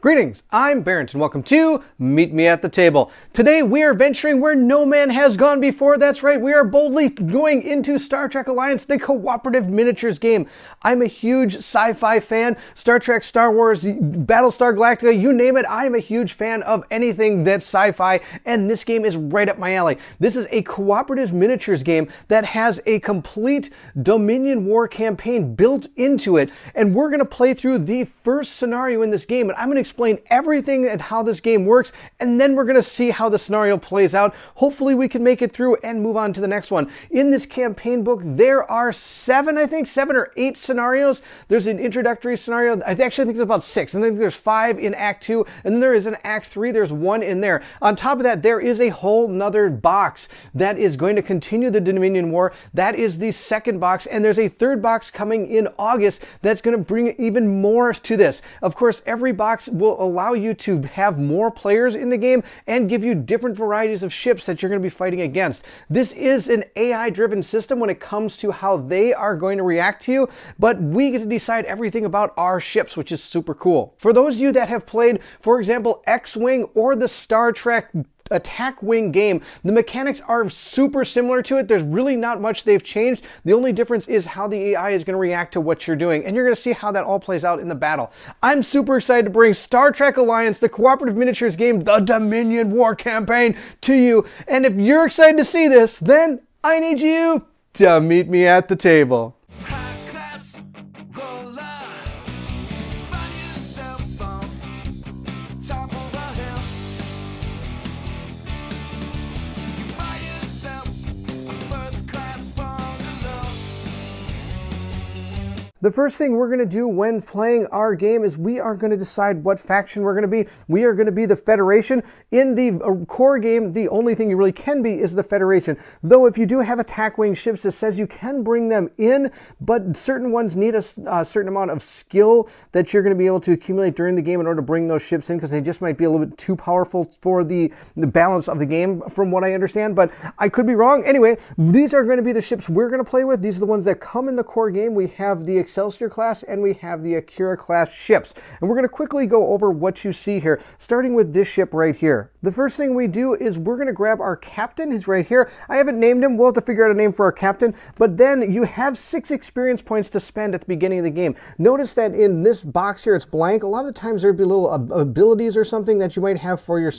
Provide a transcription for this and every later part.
Greetings, I'm Bairnt and welcome to Meet Me at the Table. Today we are venturing where no man has gone before. That's right, we are boldly going into Star Trek Alliance, the cooperative miniatures game. I'm a huge sci-fi fan, Star Trek, Star Wars, Battlestar Galactica, you name it. I'm a huge fan of anything that's sci-fi, and this game is right up my alley. This is a cooperative miniatures game that has a complete Dominion War campaign built into it, and we're going to play through the first scenario in this game, and I'm going to explain everything and how this game works, and then we're going to see how the scenario plays out. Hopefully we can make it through and move on to the next one. In this campaign book, there are seven or eight scenarios. There's an introductory scenario. I actually think it's about 6. And I think there's 5 in Act 2, and then there is an Act 3. There's 1 in there. On top of that, there is a whole nother box that is going to continue the Dominion War. That is the second box, and there's a third box coming in August that's going to bring even more to this. Of course, every box will allow you to have more players in the game and give you different varieties of ships that you're going to be fighting against. This is an AI-driven system when it comes to how they are going to react to you, but we get to decide everything about our ships, which is super cool. For those of you that have played, for example, X-Wing or the Star Trek Attack Wing game, the mechanics are super similar to it. There's really not much they've changed. The only difference is how the AI is going to react to what you're doing, and you're going to see how that all plays out in the battle. I'm super excited to bring Star Trek Alliance, the cooperative miniatures game, the Dominion War campaign, to you. And if you're excited to see this, then I need you to meet me at the table. The first thing we're going to do when playing our game is we are going to decide what faction we're going to be. We are going to be the Federation. In the core game, the only thing you really can be is the Federation. Though if you do have attack wing ships, it says you can bring them in, but certain ones need a certain amount of skill that you're going to be able to accumulate during the game in order to bring those ships in, because they just might be a little bit too powerful for the balance of the game, from what I understand, but I could be wrong. Anyway, these are going to be the ships we're going to play with. These are the ones that come in the core game. We have the Excelsior class and we have the Akira class ships. And we're going to quickly go over what you see here, starting with this ship right here. The first thing we do is we're going to grab our captain. He's right here. I haven't named him. We'll have to figure out a name for our captain, but then you have 6 experience points to spend at the beginning of the game. Notice that in this box here, it's blank. A lot of the times there'd be little abilities or something that you might have for your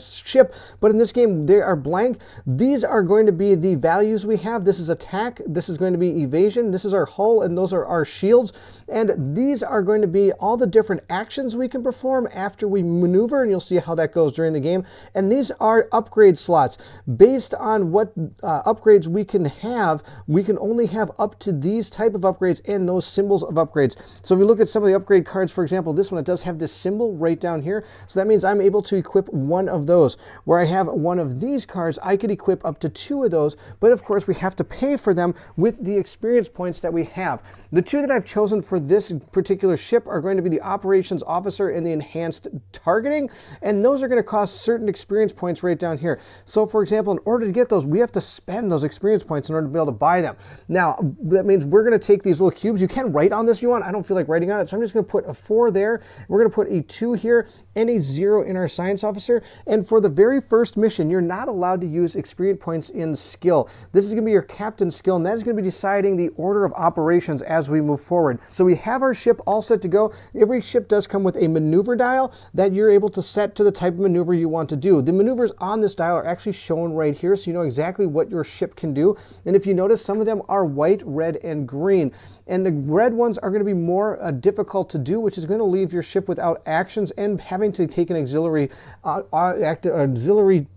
ship, but in this game they are blank. These are going to be the values we have. This is attack, this is going to be evasion, this is our hull, and those are our shields, and these are going to be all the different actions we can perform after we maneuver, and you'll see how that goes during the game. And these are upgrade slots. Based on what upgrades we can have, we can only have up to these type of upgrades and those symbols of upgrades. So if we look at some of the upgrade cards, for example, this one, it does have this symbol right down here, so that means I'm able to equip one of those. Where I have one of these cards, I could equip up to 2 of those, but of course we have to pay for them with the experience points that we have. The 2 that I've chosen for this particular ship are going to be the Operations Officer and the Enhanced Targeting, and those are going to cost certain experience points right down here. So for example, in order to get those, we have to spend those experience points in order to be able to buy them. Now, that means we're going to take these little cubes. You can write on this if you want. I don't feel like writing on it, so I'm just going to put a 4 there. We're going to put a 2 here and a 0 in our Science Officer. And for the very first mission, you're not allowed to use experience points in skill. This is going to be your captain's skill, and that is going to be deciding the order of operations as we move forward. So we have our ship all set to go. Every ship does come with a maneuver dial that you're able to set to the type of maneuver you want to do. The maneuvers on this dial are actually shown right here, so you know exactly what your ship can do. And if you notice, some of them are white, red, and green. And the red ones are going to be more difficult to do, which is going to leave your ship without actions and having to take an auxiliary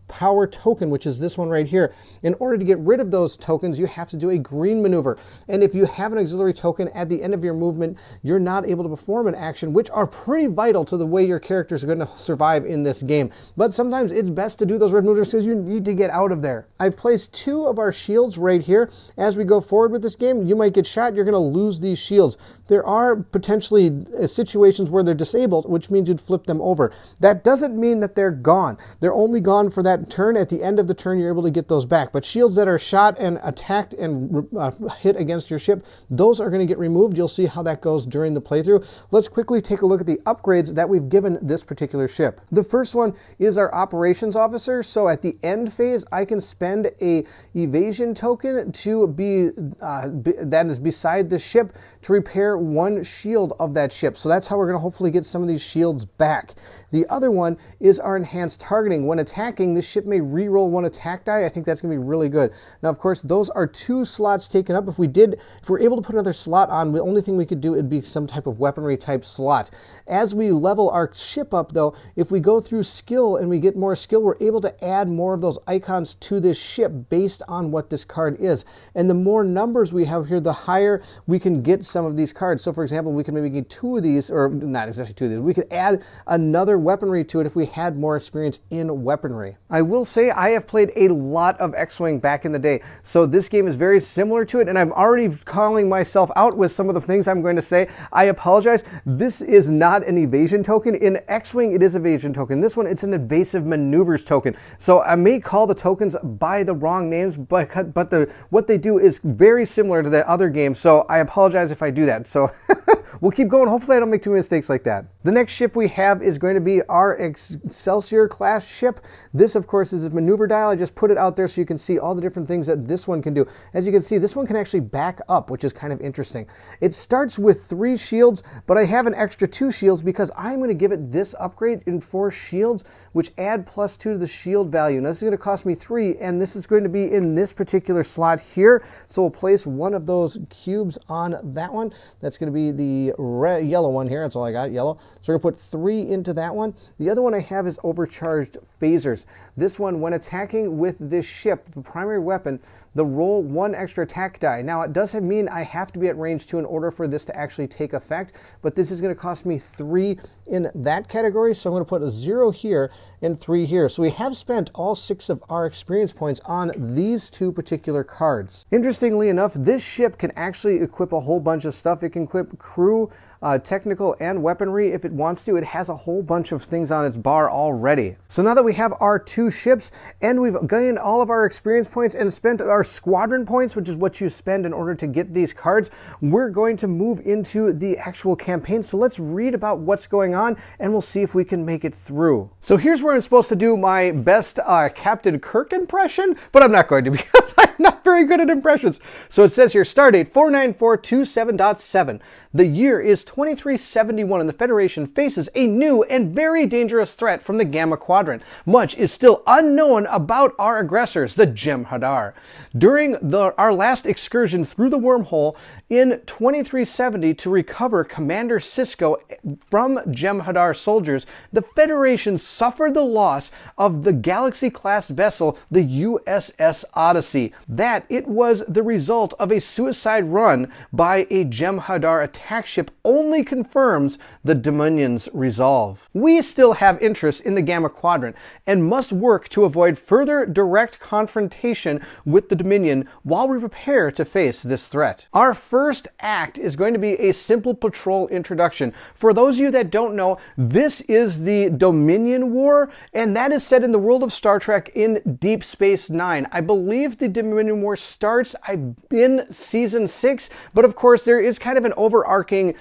power token, which is this one right here. In order to get rid of those tokens, you have to do a green maneuver. And if you have an auxiliary token at the end of your movement, you're not able to perform an action, which are pretty vital to the way your characters are going to survive in this game. But sometimes it's best to do those red maneuvers because you need to get out of there. I've placed 2 of our shields right here. As we go forward with this game, you might get shot, you're going to lose these shields. there are potentially situations where they're disabled, which means you'd flip them over. That doesn't mean that they're gone. They're only gone for that turn. At the end of the turn, you're able to get those back. But shields that are shot and attacked and hit against your ship, those are going to get removed. You'll see how that goes during the playthrough. Let's quickly take a look at the upgrades that we've given this particular ship. The first one is our operations officer. So at the end phase, I can spend a evasion token to be that is beside the ship to repair one shield of that ship. So that's how we're going to hopefully get some of these shields back. The other one is our enhanced targeting. When attacking, this ship may reroll one attack die. I think that's going to be really good. Now, of course, those are 2 slots taken up. If we're able to put another slot on, the only thing we could do would be some type of weaponry type slot. As we level our ship up, though, if we go through skill and we get more skill, we're able to add more of those icons to this ship based on what this card is. And the more numbers we have here, the higher we can get some of these cards. So, for example, we can maybe get 2 of these, or not exactly 2 of these. We could add another weaponry to it if we had more experience in weaponry. I will say I have played a lot of X-Wing back in the day, so this game is very similar to it, and I'm already calling myself out with some of the things I'm going to say. I apologize. This is not an evasion token. In X-Wing, it is an evasion token. This one, it's an evasive maneuvers token. So I may call the tokens by the wrong names, but what they do is very similar to the other game, so I apologize if I do that. So we'll keep going. Hopefully I don't make too many mistakes like that. The next ship we have is going to be our Excelsior class ship. This, of course, is a maneuver dial. I just put it out there so you can see all the different things that this one can do. As you can see, this one can actually back up, which is kind of interesting. It starts with 3 shields, but I have an extra 2 shields because I'm going to give it this upgrade in 4 shields, which add +2 to the shield value. Now, this is going to cost me 3, and this is going to be in this particular slot here. So we'll place one of those cubes on that one. That's going to be the yellow one here. That's all I got, yellow. So we're going to put 3 into that one. The other one I have is overcharged phasers. This one, when attacking with this ship, the primary weapon, the roll 1 extra attack die. Now, it doesn't mean I have to be at range 2 in order for this to actually take effect, but this is going to cost me 3 in that category. So I'm going to put a 0 here and 3 here. So we have spent all 6 of our experience points on these 2 particular cards. Interestingly enough, this ship can actually equip a whole bunch of stuff. It can equip crew, technical, and weaponry if it wants to. It has a whole bunch of things on its bar already. So now that we have our 2 ships and we've gained all of our experience points and spent our squadron points, which is what you spend in order to get these cards, we're going to move into the actual campaign. So let's read about what's going on and we'll see if we can make it through. So here's where I'm supposed to do my best Captain Kirk impression, but I'm not going to because I'm not very good at impressions. So it says here, stardate 49427.7. The year is 2371 and the Federation faces a new and very dangerous threat from the Gamma Quadrant. Much is still unknown about our aggressors, the Jem'Hadar. During our last excursion through the wormhole in 2370 to recover Commander Sisko from Jem'Hadar soldiers, the Federation suffered the loss of the Galaxy-class vessel, the USS Odyssey. That it was the result of a suicide run by a Jem'Hadar attack ship only confirms the Dominion's resolve. We still have interest in the Gamma Quadrant and must work to avoid further direct confrontation with the Dominion while we prepare to face this threat. Our first act is going to be a simple patrol introduction. For those of you that don't know, this is the Dominion War, and that is set in the world of Star Trek in Deep Space Nine. I believe the Dominion War starts in season 6, but of course there is kind of an overarching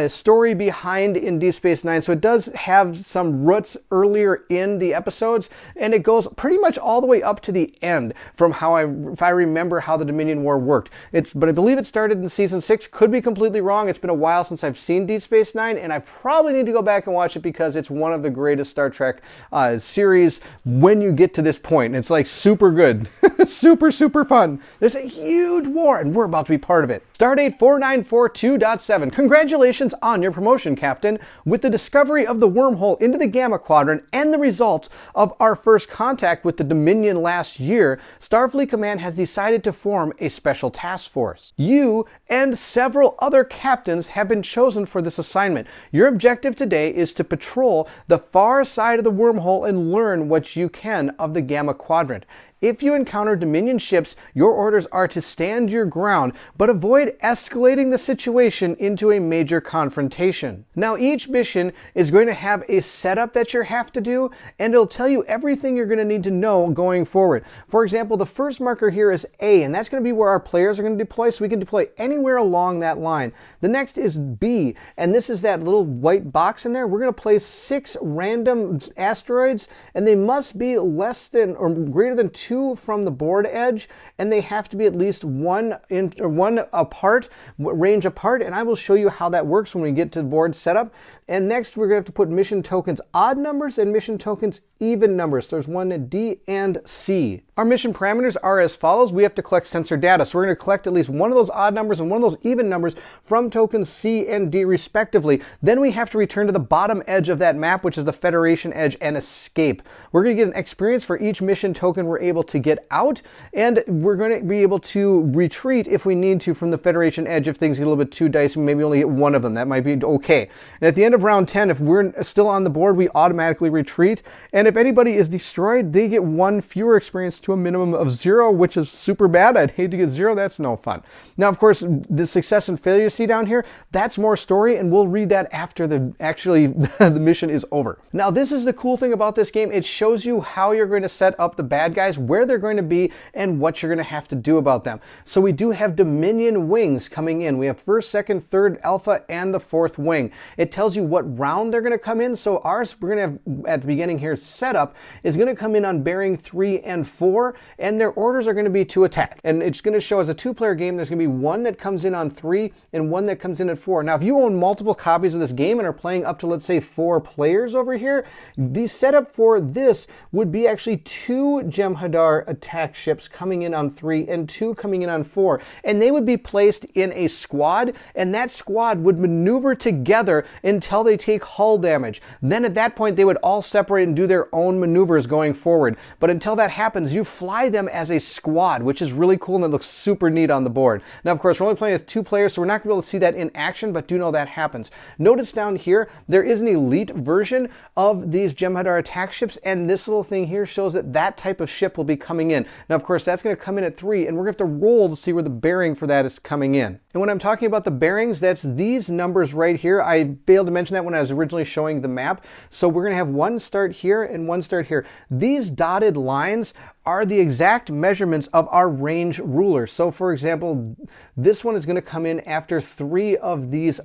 story behind in Deep Space Nine, so it does have some roots earlier in the episodes, and it goes pretty much all the way up to the end from if I remember how the Dominion War worked. But I believe it started in season 6. Could be completely wrong. It's been a while since I've seen Deep Space Nine, and I probably need to go back and watch it because it's one of the greatest Star Trek series when you get to this point. It's like super good. Super, super fun. There's a huge war, and we're about to be part of it. Stardate 4942.7. Congratulations on your promotion, Captain. With the discovery of the wormhole into the Gamma Quadrant and the results of our first contact with the Dominion last year, Starfleet Command has decided to form a special task force. You and several other captains have been chosen for this assignment. Your objective today is to patrol the far side of the wormhole and learn what you can of the Gamma Quadrant. If you encounter Dominion ships, your orders are to stand your ground, but avoid escalating the situation into a major confrontation. Now, each mission is going to have a setup that you have to do, and it'll tell you everything you're going to need to know going forward. For example, the first marker here is A, and that's going to be where our players are going to deploy, so we can deploy anywhere along that line. The next is B, and this is that little white box in there. We're going to place 6 random asteroids, and they must be less than or greater than 2 from the board edge, and they have to be at least one apart, range apart, and I will show you how that works when we get to the board setup. And next, we're going to have to put mission tokens odd numbers and mission tokens even numbers. So there's one D and C. Our mission parameters are as follows. We have to collect sensor data. So we're going to collect at least one of those odd numbers and one of those even numbers from tokens C and D respectively. Then we have to return to the bottom edge of that map, which is the Federation edge, and escape. We're going to get an experience for each mission token we're able to get out, and we're going to be able to retreat if we need to from the Federation edge if things get a little bit too dicey. Maybe only get one of them. That might be okay. And at the end of round 10, if we're still on the board, we automatically retreat. And if anybody is destroyed, they get 1 fewer experience to a minimum of 0, which is super bad. I'd hate to get 0. That's no fun. Now, of course, the success and failure you see down here, that's more story, and we'll read that after the mission is over. Now, this is the cool thing about this game. It shows you how you're going to set up the bad guys, where they're going to be, and what you're going to have to do about them. So we do have Dominion wings coming in. We have 1st, 2nd, 3rd, Alpha, and the 4th wing. It tells you what round they're going to come in. So ours, we're going to have at the beginning here, setup is going to come in on bearing 3 and 4, and their orders are going to be to attack. And it's going to show as a 2-player game, there's going to be one that comes in on 3 and one that comes in at 4. Now, if you own multiple copies of this game and are playing up to, let's say, 4 players over here, the setup for this would be actually 2 Jem'Hadar attack ships coming in on 3 and 2 coming in on 4. And they would be placed in a squad, and that squad would maneuver together until they take hull damage. Then at that point, they would all separate and do their own maneuvers going forward. But until that happens, you fly them as a squad, which is really cool and it looks super neat on the board. Now, of course, we're only playing with 2 players, so we're not going to be able to see that in action, but do know that happens. Notice down here, there is an elite version of these Jem'Hadar attack ships, and this little thing here shows that that type of ship will be coming in. Now, of course, that's going to come in at 3, and we're going to have to roll to see where the bearing for that is coming in. And when I'm talking about the bearings, that's these numbers right here. I failed to mention that when I was originally showing the map. So we're going to have one start here and one start here. These dotted lines are the exact measurements of our range ruler. So for example, this one is going to come in after 3 of these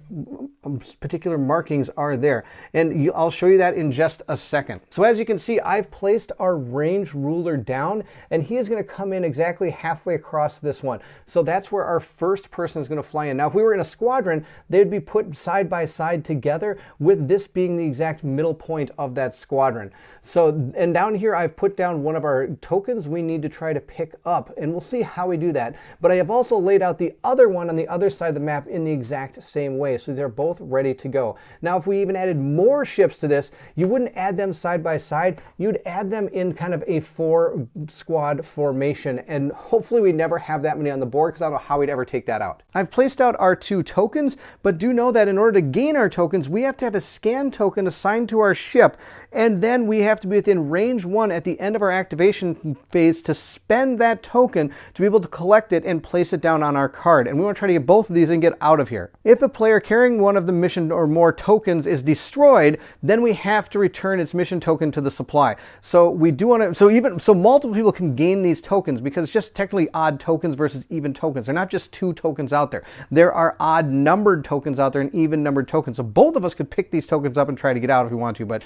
particular markings are there. And I'll show you that in just a second. So as you can see, I've placed our range ruler down, and he is going to come in exactly halfway across this one. So that's where our first person is going to fly in. Now, if we were in a squadron, they'd be put side by side together, with this being the exact middle point of that squadron. So, and down here, I've put down one of our tokens we need to try to pick up, and we'll see how we do that. But I have also laid out the other one on the other side of the map in the exact same way. So they're both ready to go. Now, if we even added more ships to this, you wouldn't add them side by side. You'd add them in kind of a 4-squad formation, and hopefully we never have that many on the board, because I don't know how we'd ever take that out. I've placed out our 2 tokens, but do know that in order to gain our tokens, we have to have a scan token assigned to our ship, and then we have to be within range 1 at the end of our activation phase to spend that token to be able to collect it and place it down on our card. And we want to try to get both of these and get out of here. If a player carrying one of the mission or more tokens is destroyed, then we have to return its mission token to the supply. So we do want to, so multiple people can gain these tokens, because it's just technically odd tokens versus even tokens. They're not just 2 tokens out there. There are odd numbered tokens out there and even numbered tokens. So both of us could pick these tokens up and try to get out if we want to, but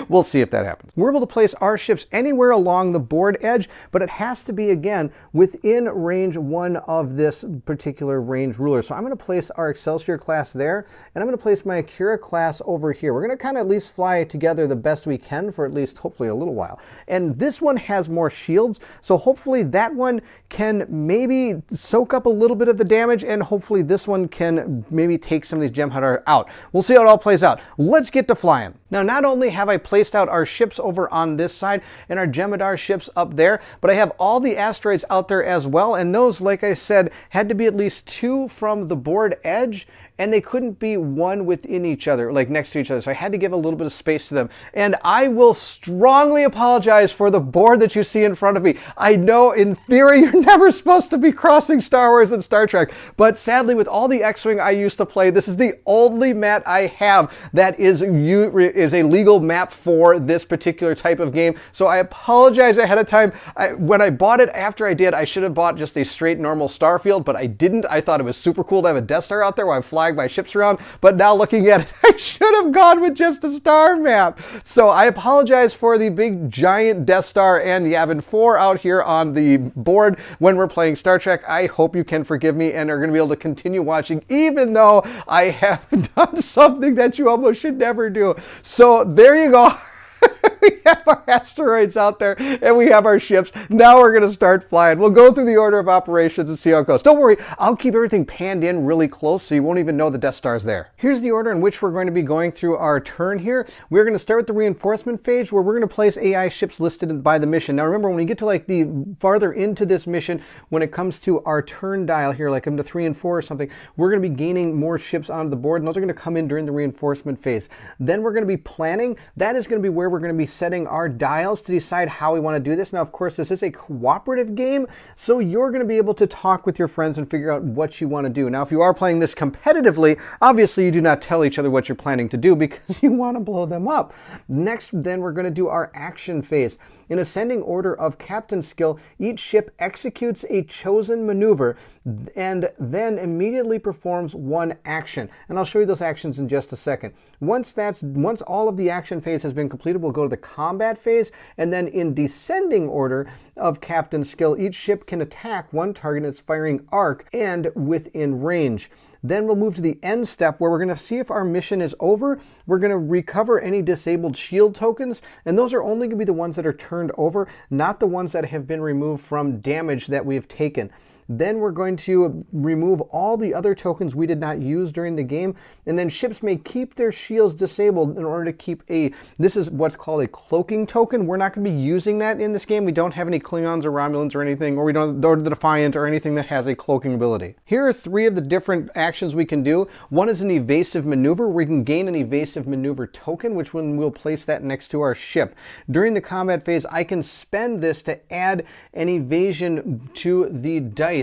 we'll see if that happens. We're able to place our ships anywhere along the board edge, but it has to be, again, within range 1 of this particular range ruler. So I'm going to place our Excelsior class there, and I'm going to place my Akira class over here. We're going to kind of at least fly together the best we can for at least hopefully a little while. And this one has more shields, so hopefully that one can maybe soak up a little bit of the damage, and hopefully this one can maybe take some of these Jem'Hadar out. We'll see how it all plays out. Let's get to flying. Now, not only have I placed out our ships over on this side and our Jem'Hadar ships up there, but I have all the asteroids out there as well, and those, like I said, had to be at least 2 from the board edge and they couldn't be one within each other, like next to each other. So I had to give a little bit of space to them. And I will strongly apologize for the board that you see in front of me. I know in theory you're never supposed to be crossing Star Wars and Star Trek, but sadly with all the X-Wing I used to play, this is the only mat I have that is a legal map for this particular type of game. So I apologize ahead of time. When I bought it, after I did, I should have bought just a straight normal Starfield, but I didn't. I thought it was super cool to have a Death Star out there while I'm flying my ships around, but now looking at it, I should have gone with just a star map. So I apologize for the big giant Death Star and Yavin 4 out here on the board when we're playing Star Trek. I hope you can forgive me and are going to be able to continue watching, even though I have done something that you almost should never do. So there you go. We have our asteroids out there and we have our ships. Now we're going to start flying. We'll go through the order of operations and see how it goes. Don't worry, I'll keep everything panned in really close so you won't even know the Death Star's there. Here's the order in which we're going to be going through our turn here. We're going to start with the reinforcement phase where we're going to place AI ships listed by the mission. Now remember, when we get to like the farther into this mission, when it comes to our turn dial here, like into 3 and 4 or something, we're going to be gaining more ships onto the board, and those are going to come in during the reinforcement phase. Then we're going to be planning. That is going to be where we're going to be setting our dials to decide how we want to do this. Now, of course, this is a cooperative game, so you're going to be able to talk with your friends and figure out what you want to do. Now, if you are playing this competitively, obviously you do not tell each other what you're planning to do because you want to blow them up. Next, then we're going to do our action phase. In ascending order of captain skill, each ship executes a chosen maneuver and then immediately performs one action. And I'll show you those actions in just a second. Once all of the action phase has been completed, we'll go to the combat phase, and then in descending order of captain skill, each ship can attack one target in its firing arc and within range. Then we'll move to the end step where we're going to see if our mission is over. We're going to recover any disabled shield tokens, and those are only going to be the ones that are turned over, not the ones that have been removed from damage that we have taken. Then we're going to remove all the other tokens we did not use during the game, and then ships may keep their shields disabled in order to keep this is what's called a cloaking token. We're not going to be using that in this game. We don't have any Klingons or Romulans or anything, or we don't have the Defiant or anything that has a cloaking ability. Here are 3 of the different actions we can do. One is an evasive maneuver. We can gain an evasive maneuver token, which one we'll place that next to our ship. During the combat phase, I can spend this to add an evasion to the dice,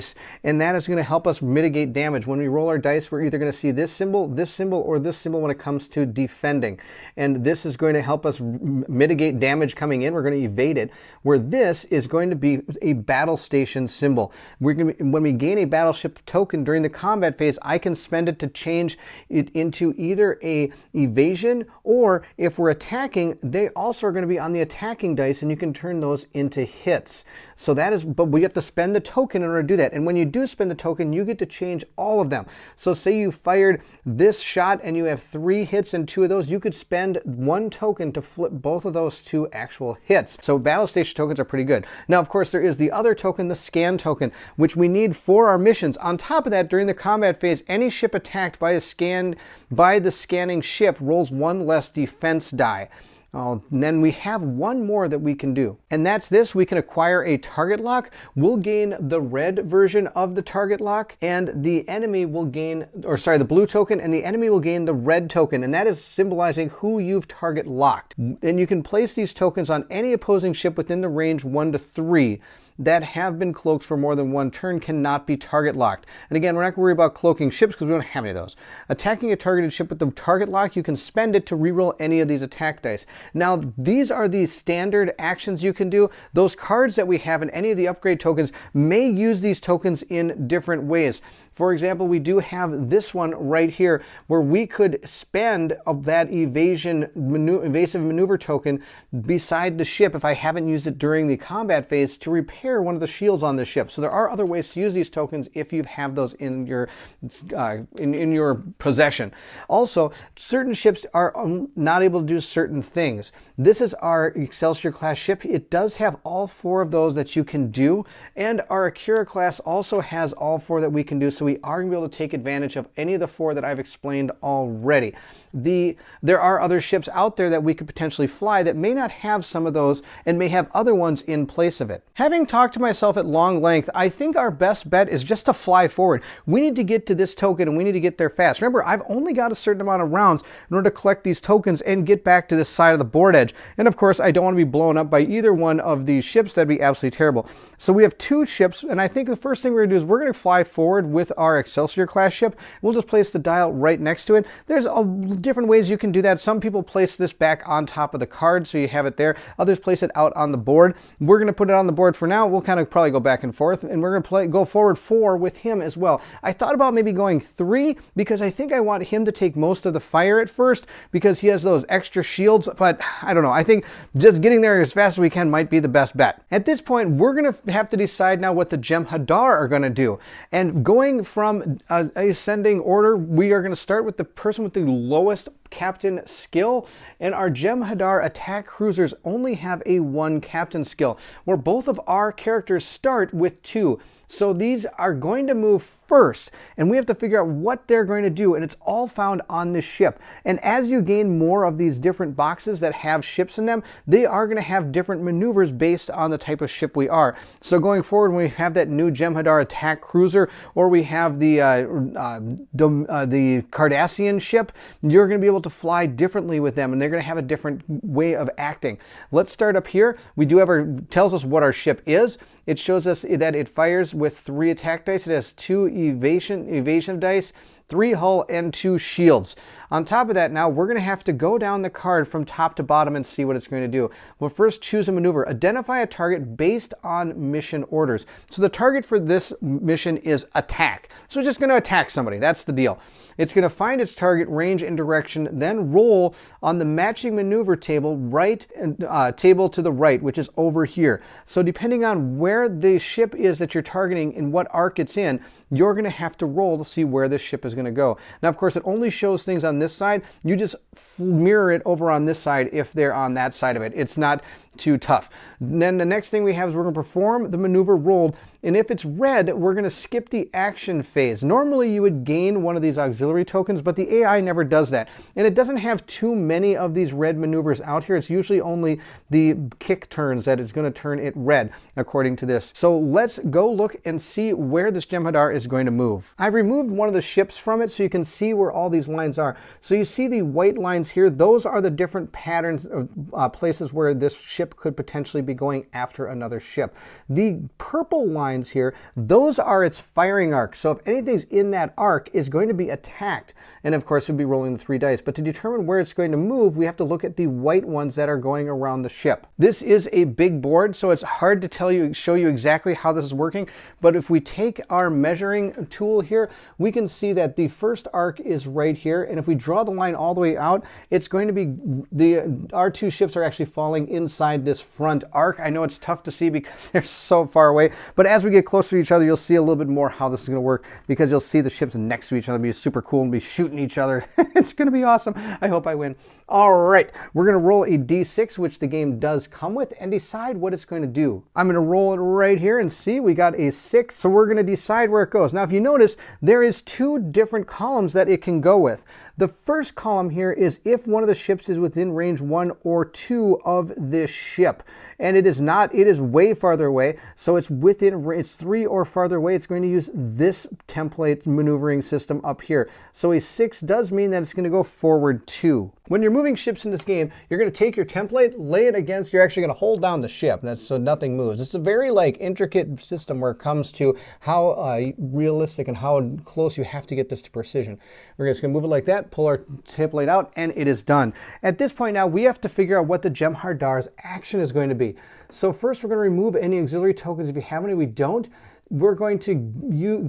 and that is going to help us mitigate damage. When we roll our dice, we're either going to see this symbol, or this symbol when it comes to defending. And this is going to help us mitigate damage coming in. We're going to evade it, where this is going to be a battle station symbol. When we gain a battleship token during the combat phase, I can spend it to change it into either a evasion, or if we're attacking, they also are going to be on the attacking dice, and you can turn those into hits. So that is, but we have to spend the token in order to do that. And when you do spend the token, you get to change all of them. So say you fired this shot and you have 3 hits and 2 of those, you could spend 1 token to flip both of those to actual hits. So battle station tokens are pretty good. Now, of course, there is the other token, the scan token, which we need for our missions. On top of that, during the combat phase, any ship attacked by the scanning ship rolls 1 less defense die. Then we have 1 more that we can do, and that's this. We can acquire a target lock. We'll gain the red version of the target lock, and the enemy will gain, the blue token, and the enemy will gain the red token, and that is symbolizing who you've target locked. And you can place these tokens on any opposing ship within the range 1 to 3 that have been cloaked for more than 1 turn cannot be target locked. And again, we're not going to worry about cloaking ships because we don't have any of those. Attacking a targeted ship with the target lock, you can spend it to reroll any of these attack dice. Now, these are the standard actions you can do. Those cards that we have in any of the upgrade tokens may use these tokens in different ways. For example, we do have this one right here where we could spend of that evasive maneuver token beside the ship if I haven't used it during the combat phase to repair one of the shields on the ship. So there are other ways to use these tokens if you have those in your possession. Also, certain ships are not able to do certain things. This is our Excelsior class ship. It does have all 4 of those that you can do, and our Akira class also has all 4 that we can do. So we are going to be able to take advantage of any of the 4 that I've explained already. there are other ships out there that we could potentially fly that may not have some of those and may have other ones in place of it. Having talked to myself at long length, I think our best bet is just to fly forward. We need to get to this token and we need to get there fast. Remember, I've only got a certain amount of rounds in order to collect these tokens and get back to this side of the board edge. And of course, I don't want to be blown up by either one of these ships. That'd be absolutely terrible. So we have 2 ships, and I think the first thing we're going to do is we're going to fly forward with our Excelsior class ship. We'll just place the dial right next to it. There's different ways you can do that. Some people place this back on top of the card so you have it there. Others place it out on the board. We're going to put it on the board for now. We'll kind of probably go back and forth, and we're going to go forward 4 with him as well. I thought about maybe going 3 because I think I want him to take most of the fire at first because he has those extra shields, but I don't know. I think just getting there as fast as we can might be the best bet. At this point, we're going to have to decide now what the Jem'Hadar are going to do. And going from ascending order, we are going to start with the person with the lowest captain skill, and our Jem'Hadar attack cruisers only have a 1 captain skill, where both of our characters start with 2. So these are going to move first, and we have to figure out what they're going to do, and it's all found on this ship. And as you gain more of these different boxes that have ships in them, they are going to have different maneuvers based on the type of ship we are. So going forward, when we have that new Jem'Hadar attack cruiser, or we have the Cardassian ship, you're going to be able to fly differently with them, and they're going to have a different way of acting. Let's start up here. We do have tells us what our ship is. It shows us that it fires with 3 attack dice. It has 2 evasion dice, 3 hull, and 2 shields. On top of that, now we're going to have to go down the card from top to bottom and see what it's going to do. We'll first choose a maneuver. Identify a target based on mission orders. So the target for this mission is attack. So it's just going to attack somebody. That's the deal. It's going to find its target, range, and direction, then roll on the matching maneuver table table to the right, which is over here. So depending on where the ship is that you're targeting and what arc it's in, you're going to have to roll to see where this ship is going to go. Now, of course, it only shows things on this side. You just mirror it over on this side if they're on that side of it. It's not too tough. And then the next thing we have is we're going to perform the maneuver rolled, and if it's red, we're going to skip the action phase. Normally you would gain one of these auxiliary tokens, but the AI never does that. And it doesn't have too many of these red maneuvers out here. It's usually only the kick turns that it's going to turn it red, according to this. So let's go look and see where this Jem'Hadar is going to move. I've removed one of the ships from it so you can see where all these lines are. So you see the white lines here. Those are the different patterns of places where this ship could potentially be going after another ship. The purple lines here, those are its firing arcs. So if anything's in that arc, is going to be attacked. And of course, we'll be rolling the 3 dice. But to determine where it's going to move, we have to look at the white ones that are going around the ship. This is a big board, so it's hard to show you exactly how this is working. But if we take our measuring tool here, we can see that the first arc is right here. And if we draw the line all the way out, it's going to be our 2 ships are actually falling inside this front arc. I know it's tough to see because they're so far away, but as we get closer to each other, you'll see a little bit more how this is going to work, because you'll see the ships next to each other be super cool and be shooting each other. It's going to be awesome. I hope I win. All right, we're going to roll a d6, which the game does come with, and decide what it's going to do. I'm going to roll it right here and see we got a 6, so we're going to decide where it goes. Now, if you notice, there is 2 different columns that it can go with. The first column here is if one of the ships is within range 1 or 2 of this ship. And it is not, it is way farther away. So it's 3 or farther away. It's going to use this template maneuvering system up here. So a 6 does mean that it's going to go forward 2. When you're moving ships in this game, you're going to take your template, lay it against, you're actually going to hold down the ship. That's so nothing moves. It's a very intricate system where it comes to how realistic and how close you have to get this to precision. We're just going to move it like that, pull our template out, and it is done. At this point now, we have to figure out what the Jem'Hadar's action is going to be. So first, we're going to remove any auxiliary tokens. If you have any, we don't. We're going to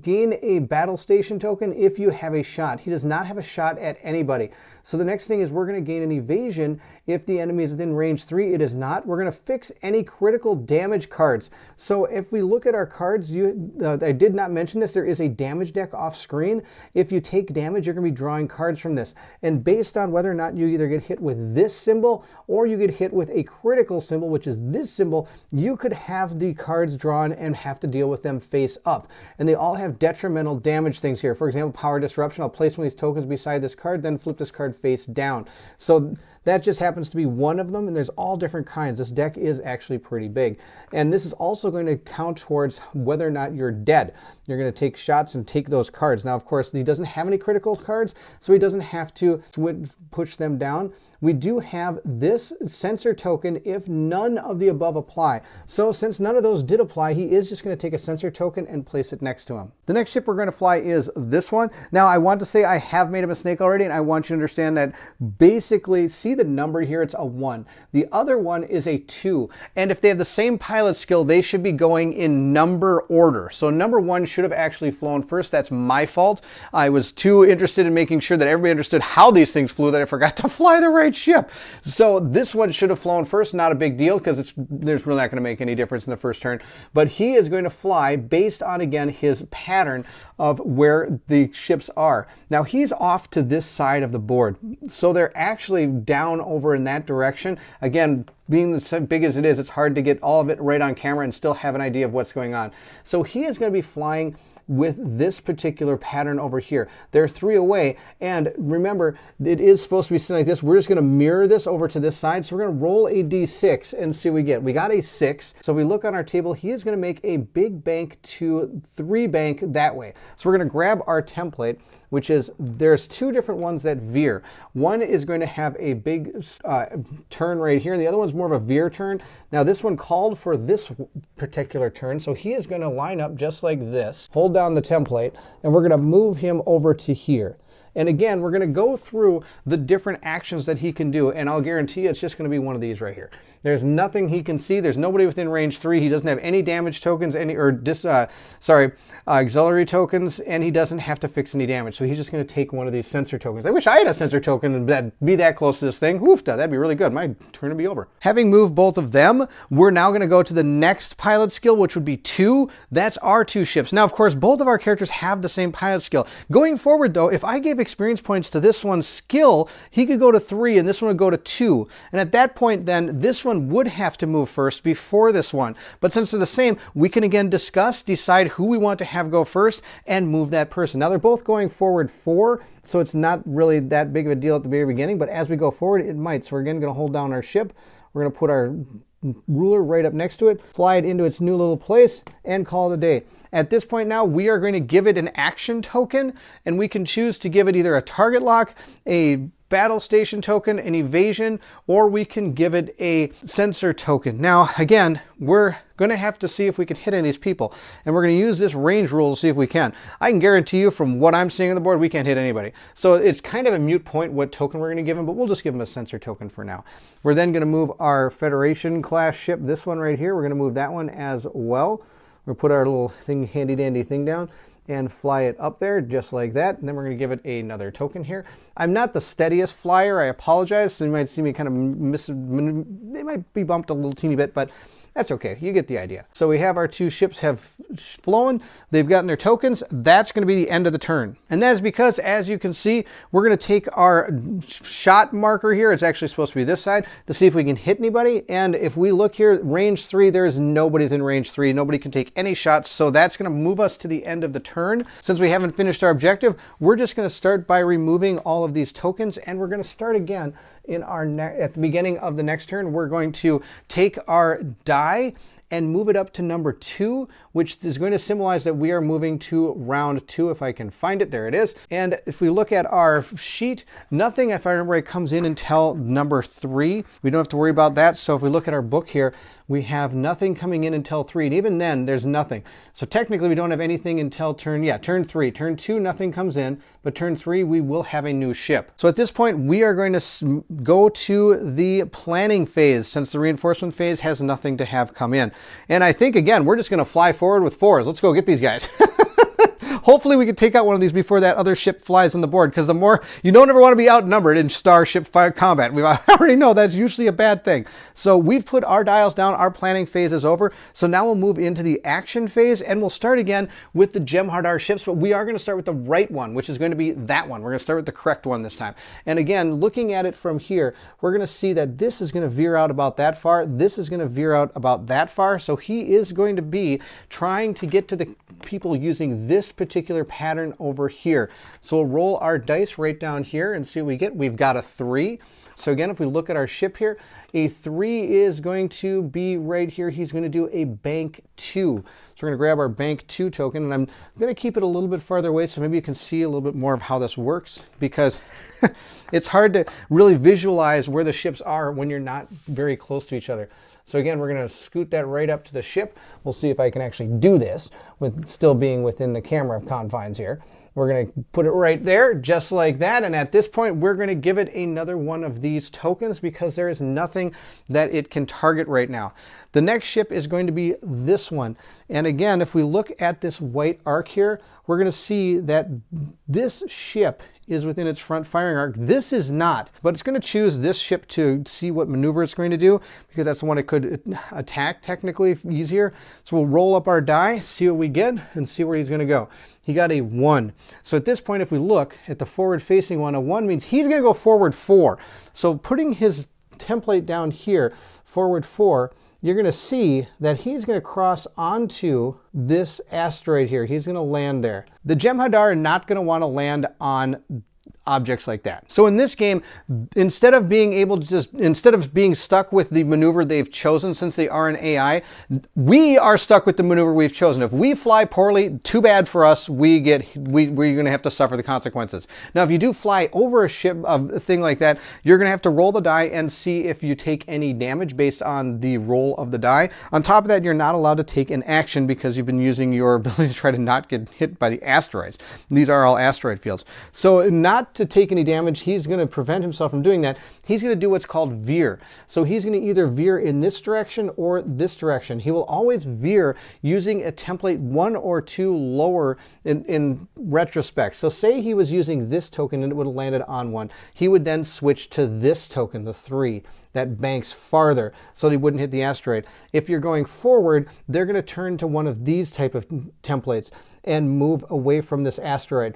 gain a battle station token if you have a shot. He does not have a shot at anybody. So the next thing is we're going to gain an evasion if the enemy is within range 3. It is not. We're going to fix any critical damage cards. So if we look at our cards, I did not mention this, there is a damage deck off screen. If you take damage, you're going to be drawing cards from this. And based on whether or not you either get hit with this symbol or you get hit with a critical symbol, which is this symbol, you could have the cards drawn and have to deal with them face up. And they all have detrimental damage things here. For example, power disruption. I'll place one of these tokens beside this card, then flip this card face down. So that just happens to be one of them, and there's all different kinds. This deck is actually pretty big. And this is also going to count towards whether or not you're dead. You're going to take shots and take those cards. Now, of course, he doesn't have any critical cards, so he doesn't have to push them down. We do have this sensor token if none of the above apply. So since none of those did apply, he is just going to take a sensor token and place it next to him. The next ship we're going to fly is this one. Now, I want to say I have made a mistake already, and I want you to understand that basically, see the number here, it's a 1. The other one is a 2. And if they have the same pilot skill, they should be going in number order. So number 1 should have actually flown first. That's my fault. I was too interested in making sure that everybody understood how these things flew that I forgot to fly the right ship. So this one should have flown first. Not a big deal because there's really not going to make any difference in the first turn. But he is going to fly based on, again, his pattern of where the ships are. Now he's off to this side of the board. So they're actually down over in that direction. Again, being as big as it is, it's hard to get all of it right on camera and still have an idea of what's going on. So he is going to be flying with this particular pattern over here. They're 3 away, and remember, it is supposed to be something like this. We're just going to mirror this over to this side, so we're going to roll a d6 and see what we get. We got a 6, so if we look on our table, he is going to make a big bank to 3 bank that way. So we're going to grab our template, which is, there's 2 different ones that veer. One is going to have a big turn right here, and the other one's more of a veer turn. Now this one called for this particular turn, so he is going to line up just like this, hold down the template, and we're going to move him over to here. And again, we're going to go through the different actions that he can do, and I'll guarantee you it's just going to be one of these right here. There's nothing he can see. There's nobody within range 3. He doesn't have any damage tokens, auxiliary tokens, and he doesn't have to fix any damage. So he's just going to take one of these sensor tokens. I wish I had a sensor token and that'd be that close to this thing. Oofta, that'd be really good. My turn would be over. Having moved both of them, we're now going to go to the next pilot skill, which would be 2. That's our 2 ships. Now, of course, both of our characters have the same pilot skill. Going forward, though, if I gave experience points to this one's skill, he could go to 3 and this one would go to 2. And at that point, then, this one would have to move first before this one. But since they're the same, we can again decide who we want to have go first and move that person. Now they're both going forward 4, so it's not really that big of a deal at the very beginning, but as we go forward, it might. So we're again going to hold down our ship. We're going to put our ruler right up next to it, fly it into its new little place, and call it a day. At this point now, we are going to give it an action token, and we can choose to give it either a target lock, a battle station token, an evasion, or we can give it a sensor token. Now, again, we're going to have to see if we can hit any of these people, and we're going to use this range rule to see if we can. I can guarantee you from what I'm seeing on the board, we can't hit anybody. So it's kind of a moot point what token we're going to give him, but we'll just give him a sensor token for now. We're then going to move our Federation class ship, this one right here. We're going to move that one as well. We'll put our little thing, handy dandy thing down and fly it up there just like that. And then we're going to give it another token here. I'm not the steadiest flyer. I apologize. So you might see me kind of they might be bumped a little teeny bit, but that's okay. You get the idea. So we have our 2 ships have flown. They've gotten their tokens. That's going to be the end of the turn. And that is because, as you can see, we're going to take our shot marker here. It's actually supposed to be this side to see if we can hit anybody. And if we look here, range 3, there is nobody within range 3. Nobody can take any shots. So that's going to move us to the end of the turn. Since we haven't finished our objective, we're just going to start by removing all of these tokens, and we're going to start again in our at the beginning of the next turn. We're going to take our die and move it up to number 2, which is going to symbolize that we are moving to round 2, if I can find it. There it is. And if we look at our sheet, nothing, if I remember right, comes in until number 3. We don't have to worry about that. So if we look at our book here, we have nothing coming in until 3, and even then there's nothing. So technically we don't have anything until turn 3. Turn 2, nothing comes in, but turn 3 we will have a new ship. So at this point we are going to go to the planning phase, since the reinforcement phase has nothing to have come in. And I think again we're just going to fly forward with 4s. Let's go get these guys. hopefully we can take out one of these before that other ship flies on the board, because the more, you don't ever want to be outnumbered in starship fire combat. We already know that's usually a bad thing. So we've put our dials down, our planning phase is over. So now we'll move into the action phase, and we'll start again with the Jem'Hadar ships, but we are going to start with the right one, which is going to be that one. We're going to start with the correct one this time. And again, looking at it from here, we're going to see that this is going to veer out about that far. This is going to veer out about that far. So he is going to be trying to get to the people using this particular pattern over here. So we'll roll our dice right down here and see what we get. We've got a 3. So again, if we look at our ship here, a 3 is going to be right here. He's going to do a bank 2. So we're going to grab our bank 2 token, and I'm going to keep it a little bit farther away so maybe you can see a little bit more of how this works, because it's hard to really visualize where the ships are when you're not very close to each other. So again, we're going to scoot that right up to the ship. We'll see if I can actually do this with still being within the camera confines here. We're going to put it right there, just like that. And at this point, we're going to give it another one of these tokens because there is nothing that it can target right now. The next ship is going to be this one. And again, if we look at this white arc here, we're going to see that this ship is within its front firing arc. This is not, but it's going to choose this ship to see what maneuver it's going to do, because that's the one it could attack technically easier. So we'll roll up our die, see what we get, and see where he's going to go. He got a 1. So at this point, if we look at the forward-facing one, a 1 means he's going to go forward 4. So putting his template down here, forward 4, you're going to see that he's going to cross onto this asteroid here. He's going to land there. The Jem'Hadar are not going to want to land on objects like that. So in this game, instead of being stuck with the maneuver they've chosen, since they are an AI, we are stuck with the maneuver we've chosen. If we fly poorly, too bad for us. We're going to have to suffer the consequences. Now, if you do fly over a ship, a thing like that, you're going to have to roll the die and see if you take any damage based on the roll of the die. On top of that, you're not allowed to take an action because you've been using your ability to try to not get hit by the asteroids. These are all asteroid fields. So not to take any damage, he's going to prevent himself from doing that. He's going to do what's called veer. So he's going to either veer in this direction or this direction. He will always veer using a template 1 or 2 lower in retrospect. So say he was using this token and it would have landed on 1. He would then switch to this token, the 3. That banks farther so he wouldn't hit the asteroid. If you're going forward, they're going to turn to one of these type of templates and move away from this asteroid.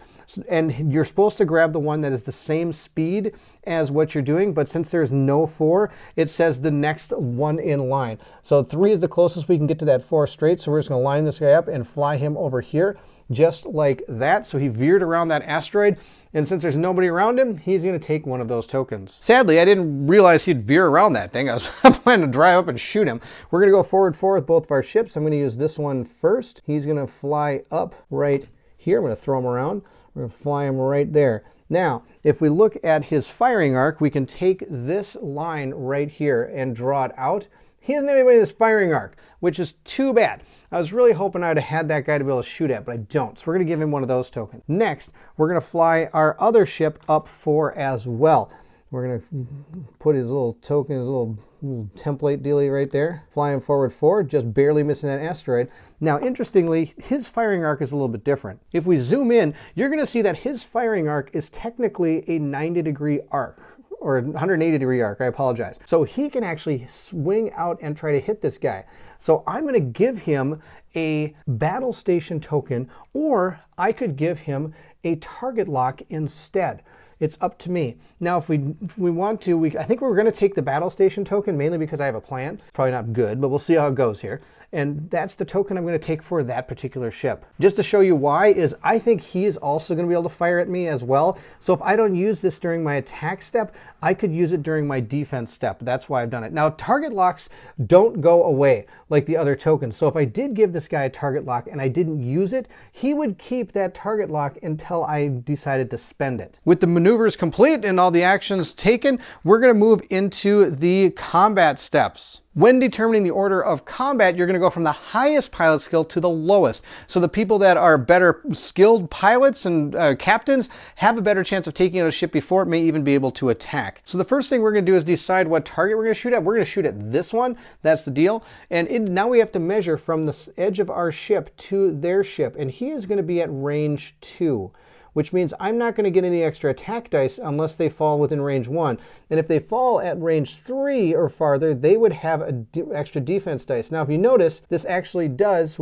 And you're supposed to grab the one that is the same speed as what you're doing, but since there's no 4, it says the next one in line. So 3 is the closest we can get to that 4 straight, so we're just going to line this guy up and fly him over here, just like that. So he veered around that asteroid, and since there's nobody around him, he's going to take one of those tokens. Sadly, I didn't realize he'd veer around that thing. I was planning to drive up and shoot him. We're going to go forward 4 with both of our ships. I'm going to use this one first. He's going to fly up right here. I'm going to throw him around. We're going to fly him right there. Now, if we look at his firing arc, we can take this line right here and draw it out. He doesn't have anybody in his firing arc, which is too bad. I was really hoping I'd have had that guy to be able to shoot at, but I don't. So we're going to give him one of those tokens. Next, we're going to fly our other ship up 4 as well. We're going to put his little token, his little template dealie right there. Fly him forward 4, just barely missing that asteroid. Now, interestingly, his firing arc is a little bit different. If we zoom in, you're going to see that his firing arc is technically a 90-degree arc. Or 180-degree arc, I apologize. So he can actually swing out and try to hit this guy. So I'm going to give him a battle station token, or I could give him a target lock instead. It's up to me. Now, if we want to, I think we're going to take the battle station token, mainly because I have a plan. Probably not good, but we'll see how it goes here. And that's the token I'm going to take for that particular ship. Just to show you why is I think he is also going to be able to fire at me as well. So if I don't use this during my attack step, I could use it during my defense step. That's why I've done it. Now, target locks don't go away like the other tokens. So if I did give this guy a target lock and I didn't use it, he would keep that target lock until I decided to spend it. With the maneuvers complete and all the actions taken, we're going to move into the combat steps. When determining the order of combat, you're going to go from the highest pilot skill to the lowest. So the people that are better skilled pilots and captains have a better chance of taking out a ship before it may even be able to attack. So the first thing we're going to do is decide what target we're going to shoot at. We're going to shoot at this one. That's the deal. And now we have to measure from the edge of our ship to their ship. And he is going to be at range 2. Which means I'm not going to get any extra attack dice unless they fall within range 1. And if they fall at range 3 or farther, they would have an extra defense dice. Now, if you notice, this actually does,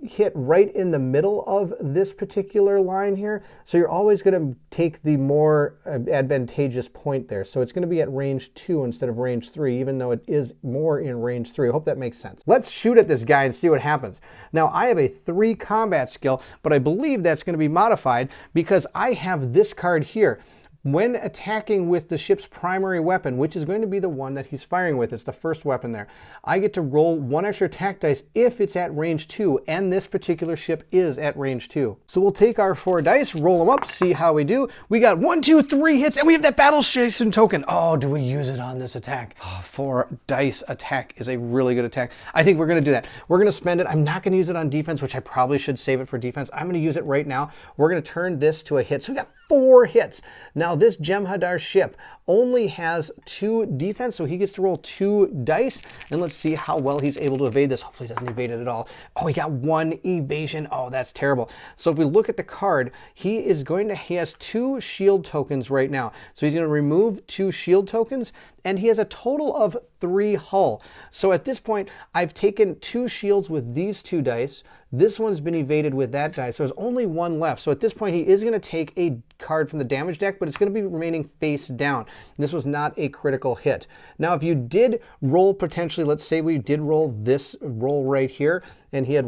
hit right in the middle of this particular line here. So you're always going to take the more advantageous point there. So it's going to be at range 2 instead of range 3, even though it is more in range 3. I hope that makes sense. Let's shoot at this guy and see what happens. Now, I have a 3 combat skill, but I believe that's going to be modified because I have this card here. When attacking with the ship's primary weapon, which is going to be the one that he's firing with, it's the first weapon there, I get to roll 1 extra attack dice if it's at range 2, and this particular ship is at range 2. So we'll take our 4 dice, roll them up, see how we do. We got 1, 2, 3 hits, and we have that battle station token. Oh, do we use it on this attack? Oh, 4 dice attack is a really good attack. I think we're going to do that. We're going to spend it. I'm not going to use it on defense, which I probably should save it for defense. I'm going to use it right now. We're going to turn this to a hit. So we got 4 hits. Now this Jem'Hadar ship only has 2 defense, so he gets to roll 2 dice, and let's see how well he's able to evade this. Hopefully he doesn't evade it at all. Oh, he got 1 evasion. Oh, that's terrible. So if we look at the card, he has 2 shield tokens right now. So he's going to remove 2 shield tokens, and he has a total of 3 hull. So at this point, I've taken 2 shields with these 2 dice. This one's been evaded with that die, so there's only 1 left. So at this point, he is going to take a card from the damage deck, but it's going to be remaining face down. This was not a critical hit. Now, if you did roll potentially, let's say we did roll this roll right here, and he had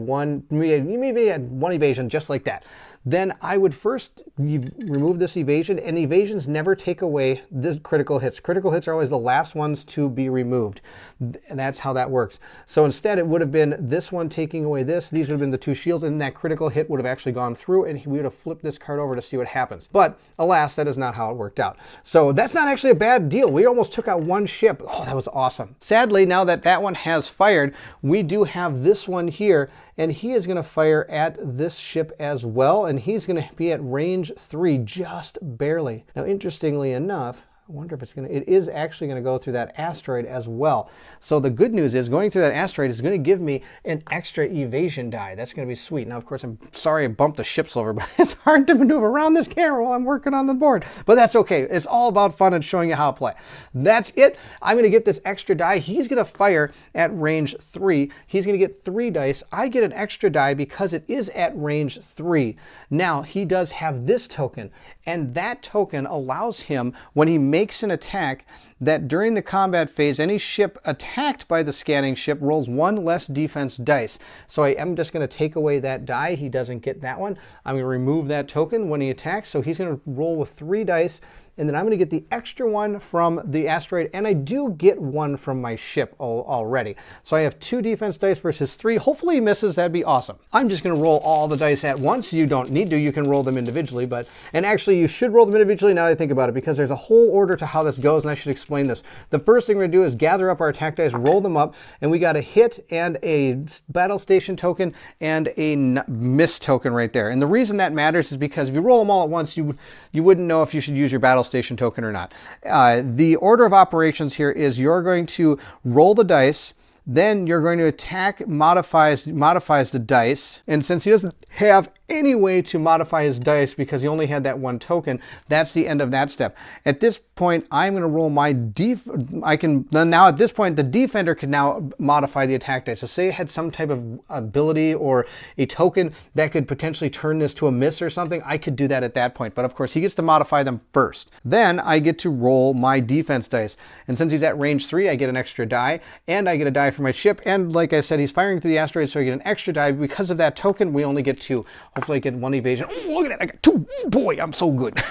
maybe had 1 evasion just like that. Then I would first remove this evasion, and evasions never take away the critical hits. Critical hits are always the last ones to be removed, and that's how that works. So instead, it would have been this one taking away this. These would have been the 2 shields, and that critical hit would have actually gone through, and we would have flipped this card over to see what happens. But alas, that is not how it worked out. So that's not actually a bad deal. We almost took out 1 ship. Oh, that was awesome. Sadly, now that that one has fired, we do have this one here, and he is going to fire at this ship as well, and he's going to be at range 3, just barely. Now, interestingly enough, I wonder if it is actually going to go through that asteroid as well. So the good news is going through that asteroid is going to give me an extra evasion die. That's going to be sweet. Now, of course, I'm sorry I bumped the ships over, but it's hard to maneuver around this camera while I'm working on the board. But that's okay. It's all about fun and showing you how to play. That's it. I'm going to get this extra die. He's going to fire at range 3. He's going to get 3 dice. I get an extra die because it is at range 3. Now, he does have this token, and that token allows him, when he makes an attack, that during the combat phase, any ship attacked by the scanning ship rolls 1 less defense dice. So I am just going to take away that die. He doesn't get that one. I'm going to remove that token when he attacks. So he's going to roll with 3 dice. And then I'm going to get the extra 1 from the asteroid, and I do get 1 from my ship already. So I have 2 defense dice versus 3. Hopefully he misses. That'd be awesome. I'm just going to roll all the dice at once. You don't need to. You can roll them individually, and actually you should roll them individually now that I think about it, because there's a whole order to how this goes, and I should explain this. The first thing we're going to do is gather up our attack dice, roll them up, and we got a hit and a battle station token and a miss token right there. And the reason that matters is because if you roll them all at once, you wouldn't know if you should use your battle station token or not. The order of operations here is you're going to roll the dice, then you're going to attack modifies the dice, and since he doesn't have any way to modify his dice because he only had that 1 token, that's the end of that step. At this point, I'm going to roll my now at this point, the defender can now modify the attack dice. So say it had some type of ability or a token that could potentially turn this to a miss or something, I could do that at that point. But of course, he gets to modify them first. Then I get to roll my defense dice. And since he's at range 3, I get an extra die, and I get a die for my ship. And like I said, he's firing through the asteroid, so I get an extra die. Because of that token, we only get 2. Hopefully I get 1 evasion. Oh, look at that, I got 2. Boy, I'm so good.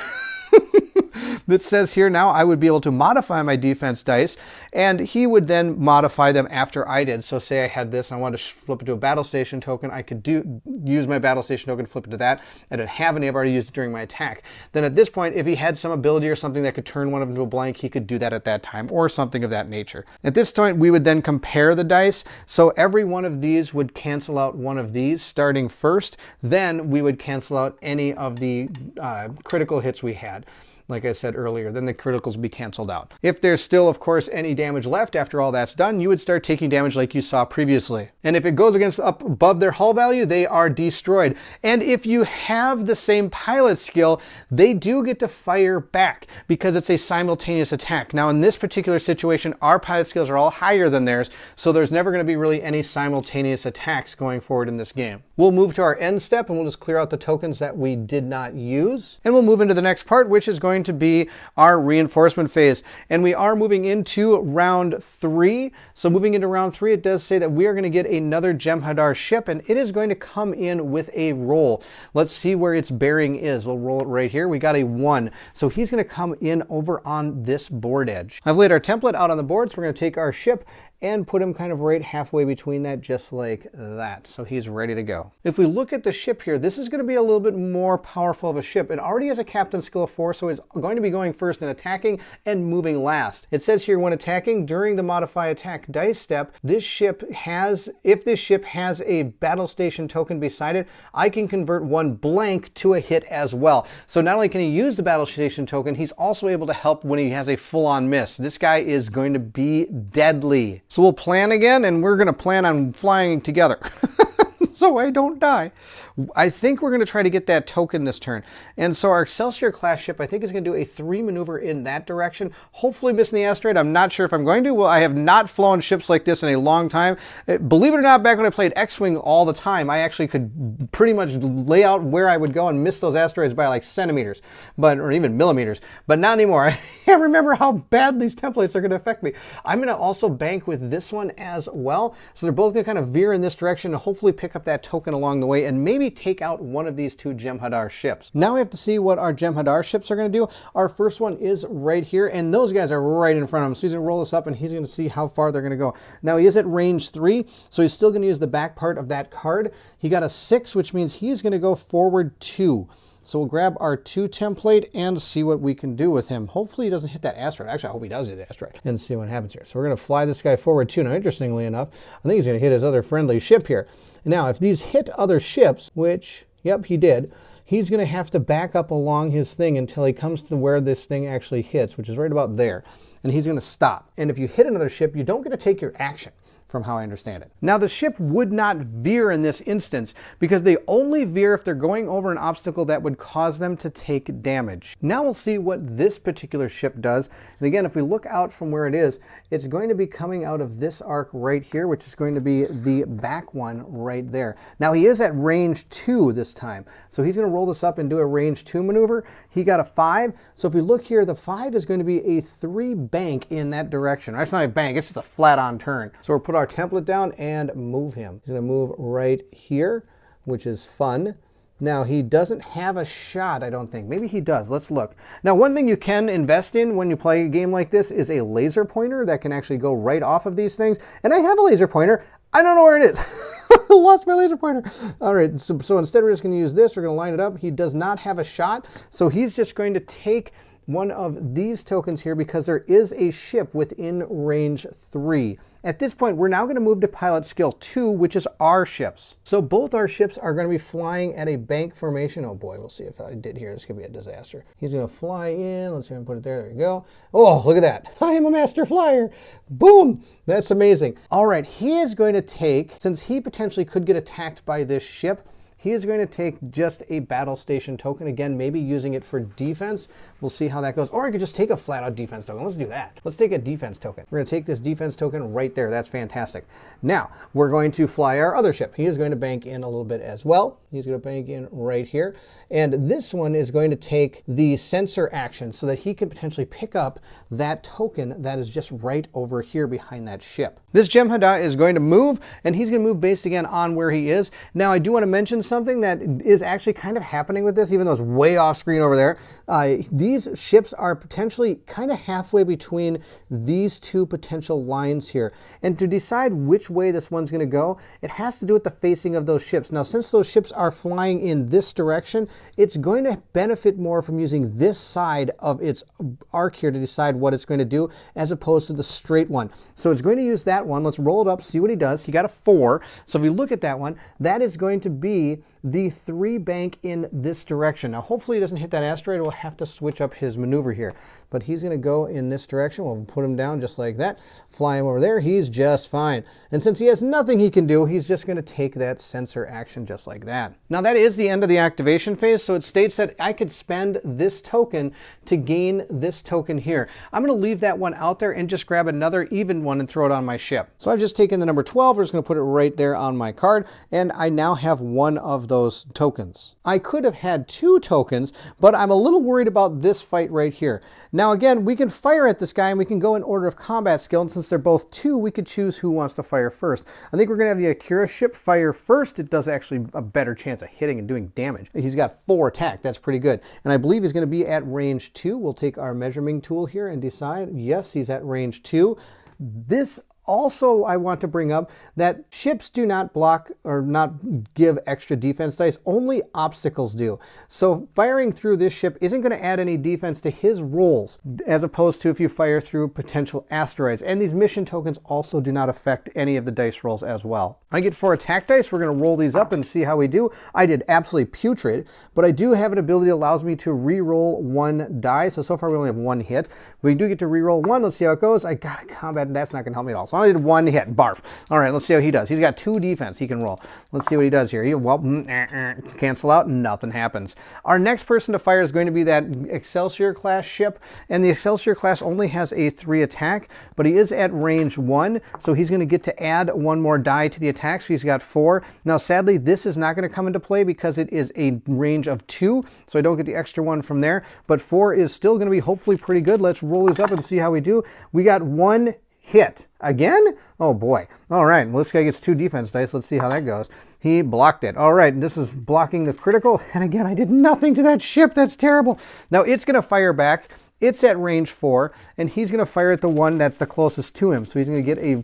that says here now I would be able to modify my defense dice, and he would then modify them after I did. So say I had this and I wanted to flip it to a battle station token, I could use my battle station token to flip it to that. I didn't have any, I've already used it during my attack. Then at this point, if he had some ability or something that could turn one of them into a blank, he could do that at that time, or something of that nature. At this point, we would then compare the dice. So every one of these would cancel out one of these starting first. Then we would cancel out any of the critical hits we had. Like I said earlier, then the criticals will be canceled out. If there's still, of course, any damage left after all that's done, you would start taking damage like you saw previously. And if it goes against up above their hull value, they are destroyed. And if you have the same pilot skill, they do get to fire back because it's a simultaneous attack. Now, in this particular situation, our pilot skills are all higher than theirs, so there's never going to be really any simultaneous attacks going forward in this game. We'll move to our end step and we'll just clear out the tokens that we did not use. And we'll move into the next part, which is going to be our reinforcement phase. And we are moving into round 3. So moving into round 3, it does say that we are going to get another Jem'Hadar ship, and it is going to come in with a roll. Let's see where its bearing is. We'll roll it right here. We got a 1. So he's going to come in over on this board edge. I've laid our template out on the board, so we're going to take our ship and put him kind of right halfway between that, just like that. So he's ready to go. If we look at the ship here, this is going to be a little bit more powerful of a ship. It already has a captain skill of 4, so it's going to be going first in attacking and moving last. It says here, when attacking during the modify attack dice step, if this ship has a battle station token beside it, I can convert one blank to a hit as well. So not only can he use the battle station token, he's also able to help when he has a full-on miss. This guy is going to be deadly. So we'll plan again, and we're going to plan on flying together so I don't die. I think we're going to try to get that token this turn. And so our Excelsior class ship, I think, is going to do a 3 maneuver in that direction. Hopefully missing the asteroid. I'm not sure if I'm going to. Well, I have not flown ships like this in a long time. Believe it or not, back when I played X-Wing all the time, I actually could pretty much lay out where I would go and miss those asteroids by like centimeters, or even millimeters. But not anymore. I can't remember how bad these templates are going to affect me. I'm going to also bank with this one as well. So they're both going to kind of veer in this direction and hopefully pick up that token along the way and maybe take out one of these 2 Jem'Hadar ships. Now we have to see what our Jem'Hadar ships are going to do. Our first one is right here, and those guys are right in front of him. So he's going to roll this up, and he's going to see how far they're going to go. Now he is at range 3, so he's still going to use the back part of that card. He got a 6, which means he's going to go forward 2. So we'll grab our 2 template and see what we can do with him. Hopefully he doesn't hit that asteroid. Actually, I hope he does hit the asteroid and see what happens here. So we're going to fly this guy forward 2. Now, interestingly enough, I think he's going to hit his other friendly ship here. Now, if these hit other ships, which, yep, he did, he's going to have to back up along his thing until he comes to where this thing actually hits, which is right about there. And he's going to stop. And if you hit another ship, you don't get to take your action, from how I understand it. Now, the ship would not veer in this instance because they only veer if they're going over an obstacle that would cause them to take damage. Now we'll see what this particular ship does. And again, if we look out from where it is, it's going to be coming out of this arc right here, which is going to be the back one right there. Now he is at range 2 this time. So he's going to roll this up and do a range 2 maneuver. He got a 5. So if we look here, the 5 is going to be a 3 bank in that direction. That's not a bank, it's just a flat on turn. So we'll put our template down and move him. He's going to move right here, which is fun. Now, he doesn't have a shot, I don't think. Maybe he does. Let's look. Now, one thing you can invest in when you play a game like this is a laser pointer that can actually go right off of these things. And I have a laser pointer. I don't know where it is. I lost my laser pointer. All right, so instead we're just going to use this. We're going to line it up. He does not have a shot, so he's just going to take one of these tokens here because there is a ship within range 3. At this point, we're now going to move to pilot skill 2, which is our ships. So both our ships are going to be flying at a bank formation. Oh boy, we'll see if I did here. This could be a disaster. He's going to fly in. Let's see if I can put it there. There we go. Oh, look at that. I am a master flyer. Boom. That's amazing. All right, he is going to take, since he potentially could get attacked by this ship, he is going to take just a battle station token. Again, maybe using it for defense. We'll see how that goes. Or I could just take a flat out defense token. Let's do that. Let's take a defense token. We're going to take this defense token right there. That's fantastic. Now, we're going to fly our other ship. He is going to bank in a little bit as well. He's going to bank in right here. And this one is going to take the sensor action so that he can potentially pick up that token that is just right over here behind that ship. This Jem'Hadar is going to move, and he's going to move based again on where he is. Now, I do want to mention, something that is actually kind of happening with this, even though it's way off screen over there. These ships are potentially kind of halfway between these two potential lines here. And to decide which way this one's going to go, it has to do with the facing of those ships. Now, since those ships are flying in this direction, it's going to benefit more from using this side of its arc here to decide what it's going to do, as opposed to the straight one. So it's going to use that one. Let's roll it up, see what he does. He got a 4. So if we look at that one, that is going to be the 3 bank in this direction. Now, hopefully he doesn't hit that asteroid. We'll have to switch up his maneuver here. But he's going to go in this direction. We'll put him down just like that. Fly him over there. He's just fine. And since he has nothing he can do, he's just going to take that sensor action just like that. Now, that is the end of the activation phase. So it states that I could spend this token to gain this token here. I'm going to leave that one out there and just grab another even one and throw it on my ship. So I've just taken the number 12. We're just going to put it right there on my card. And I now have one of those tokens. I could have had 2 tokens, but I'm a little worried about this fight right here. Now, again, we can fire at this guy and we can go in order of combat skill. And since they're both 2, we could choose who wants to fire first. I think we're going to have the Akira ship fire first. It does actually a better chance of hitting and doing damage. He's got 4 attack. That's pretty good. And I believe he's going to be at range 2. We'll take our measuring tool here and decide. Yes, he's at range 2. This also, I want to bring up that ships do not block or not give extra defense dice. Only obstacles do. So firing through this ship isn't going to add any defense to his rolls, as opposed to if you fire through potential asteroids. And these mission tokens also do not affect any of the dice rolls as well. I get 4 attack dice. We're going to roll these up and see how we do. I did absolutely putrid, but I do have an ability that allows me to re-roll 1 die. So far we only have 1 hit. We do get to re-roll 1. Let's see how it goes. I got a combat. That's not going to help me at all. So I only did 1 hit. Barf. All right, let's see how he does. He's got 2 defense he can roll. Let's see what he does here. Cancel out. Nothing happens. Our next person to fire is going to be that Excelsior class ship. And the Excelsior class only has a 3 attack, but he is at range 1. So he's going to get to add 1 more die to the attack. So he's got 4. Now, sadly, this is not going to come into play because it is a range of 2. So I don't get the extra 1 from there. But 4 is still going to be hopefully pretty good. Let's roll these up and see how we do. We got 1 hit. Again? Oh boy. All right, well, this guy gets 2 defense dice. Let's see how that goes. He blocked it. All right, this is blocking the critical. And again, I did nothing to that ship. That's terrible. Now it's going to fire back. It's at range 4, and he's going to fire at the one that's the closest to him. So he's going to get a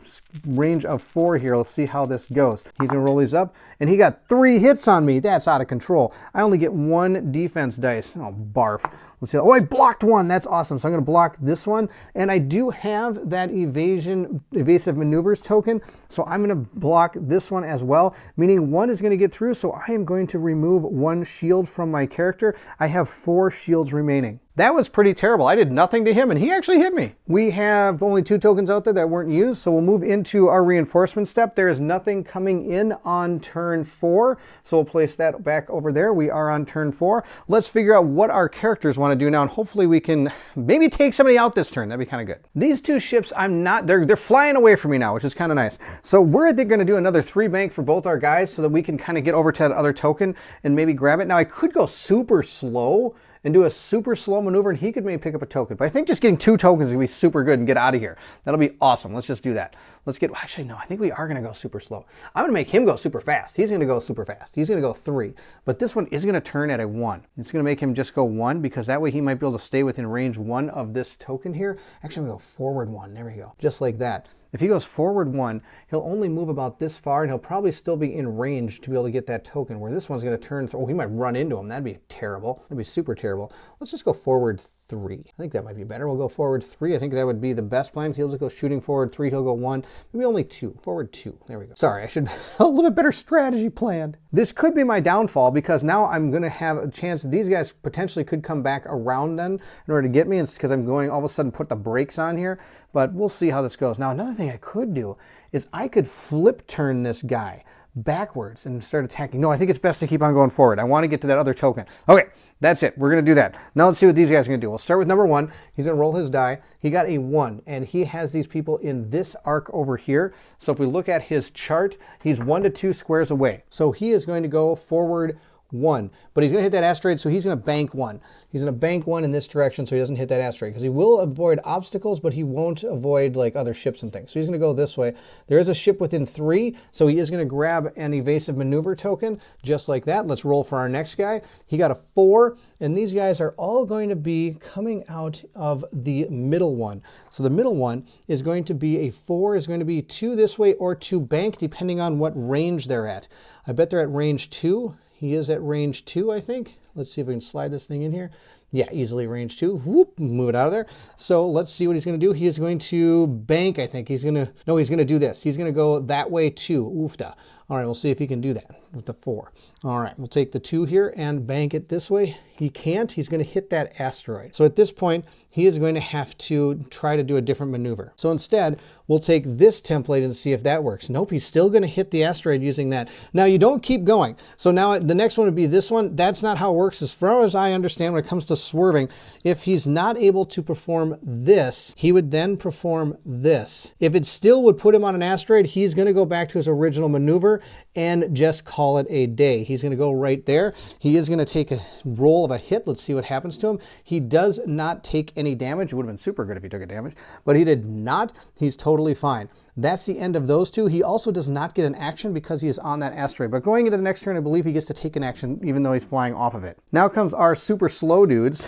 range of 4 here. Let's see how this goes. He's going to roll these up, and he got 3 hits on me. That's out of control. I only get 1 defense dice. Oh, barf. Let's see. Oh, I blocked 1. That's awesome. So I'm going to block this one, and I do have that evasive maneuvers token, so I'm going to block this one as well, meaning 1 is going to get through, so I am going to remove 1 shield from my character. I have 4 shields remaining. That was pretty terrible. I did nothing to him, and he actually hit me. We have only 2 tokens out there that weren't used, so we'll move into our reinforcement step. There is nothing coming in on turn 4, so we'll place that back over there. We are on turn 4. Let's figure out what our characters want to do now, and hopefully we can maybe take somebody out this turn. That'd be kind of good. These 2 ships, they're flying away from me now, which is kind of nice. So we're going to do another 3 bank for both our guys so that we can kind of get over to that other token and maybe grab it. Now, I could go super slow and do a super slow maneuver, and he could maybe pick up a token. But I think just getting 2 tokens is going to be super good and get out of here. That'll be awesome. Let's just do that. Let's get, actually, no, I think we are going to go super slow. I'm going to make him go super fast. He's going to go super fast. He's going to go 3. But this one is going to turn at a 1. It's going to make him just go 1 because that way he might be able to stay within range 1 of this token here. Actually, I'm going to go forward 1. There we go. Just like that. If he goes forward 1, he'll only move about this far, and he'll probably still be in range to be able to get that token, where this one's going to turn, oh, he might run into him. That'd be terrible. That'd be super terrible. Let's just go forward 3. I think that might be better. We'll go forward 3. I think that would be the best plan. He'll just go shooting forward 3. He'll go 1. Maybe only 2. Forward 2. There we go. Sorry, I should have a little bit better strategy planned. This could be my downfall because now I'm going to have a chance that these guys potentially could come back around then in order to get me. It's because I'm going all of a sudden put the brakes on here. But we'll see how this goes. Now, another thing I could do is I could flip turn this guy backwards and start attacking. No, I think it's best to keep on going forward. I want to get to that other token. Okay, that's it. We're going to do that. Now let's see what these guys are going to do. We'll start with number 1. He's going to roll his die. He got a 1, and he has these people in this arc over here. So if we look at his chart, he's 1 to 2 squares away. So he is going to go forward 1. But he's going to hit that asteroid, so he's going to bank 1. He's going to bank 1 in this direction so he doesn't hit that asteroid, because he will avoid obstacles, but he won't avoid like other ships and things. So he's going to go this way. There is a ship within 3, so he is going to grab an evasive maneuver token just like that. Let's roll for our next guy. He got a 4, and these guys are all going to be coming out of the middle one. So the middle one is going to be a 4, is going to be 2 this way or 2 bank, depending on what range they're at. I bet they're at range 2. He is at range 2, I think. Let's see if we can slide this thing in here. Yeah, easily range 2. Whoop, move it out of there. So let's see what he's going to do. He is going to bank, I think. He's going to do this. He's going to go that way too. Oofta. All right, we'll see if he can do that with the 4. All right, we'll take the 2 here and bank it this way. He can't. He's going to hit that asteroid. So at this point, he is going to have to try to do a different maneuver. So instead, we'll take this template and see if that works. Nope, he's still going to hit the asteroid using that. Now, you don't keep going. So now the next one would be this one. That's not how it works. As far as I understand, when it comes to swerving, if he's not able to perform this, he would then perform this. If it still would put him on an asteroid, he's going to go back to his original maneuver and just call it a day. He's going to go right there. He is going to take a roll of a hit. Let's see what happens to him. He does not take any damage. It would have been super good if he took a damage, but he did not. He's totally fine. That's the end of those 2. He also does not get an action because he is on that asteroid. But going into the next turn, I believe he gets to take an action even though he's flying off of it. Now comes our super slow dudes.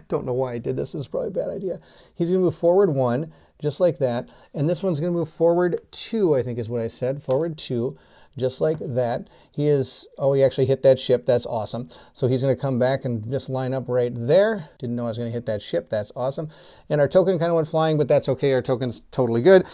Don't know why I did this. This is probably a bad idea. He's going to move forward 1, just like that. And this one's going to move forward 2, I think is what I said. Forward 2, just like that. He is, oh, he actually hit that ship. That's awesome. So he's going to come back and just line up right there. Didn't know I was going to hit that ship. That's awesome. And our token kind of went flying, but that's okay. Our token's totally good.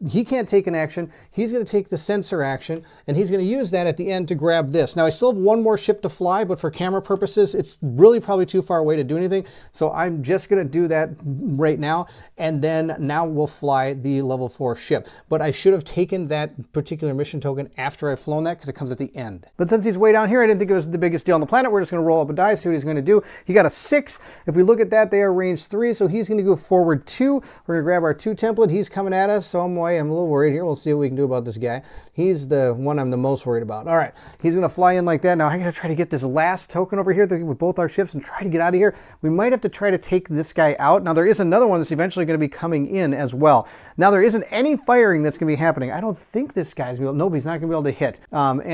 He can't take an action. He's going to take the sensor action, and he's going to use that at the end to grab this. Now, I still have 1 more ship to fly, but for camera purposes, it's really probably too far away to do anything. So I'm just going to do that right now, and then now we'll fly the level 4 ship. But I should have taken that particular mission token after I've flown that, because it comes at the end. But since he's way down here, I didn't think it was the biggest deal on the planet. We're just going to roll up a die, see what he's going to do. He got a 6. If we look at that, they are range 3, so he's going to go forward 2. We're going to grab our 2 template. He's coming at us, so I'm a little worried here. We'll see what we can do about this guy. He's the one I'm the most worried about. All right, he's going to fly in like that. Now I got to try to get this last token over here with both our ships and try to get out of here. We might have to try to take this guy out. Now there is another one that's eventually going to be coming in as well. Now there isn't any firing that's going to be happening. I don't think this guy's going to be able, nobody's not going to be able to hit.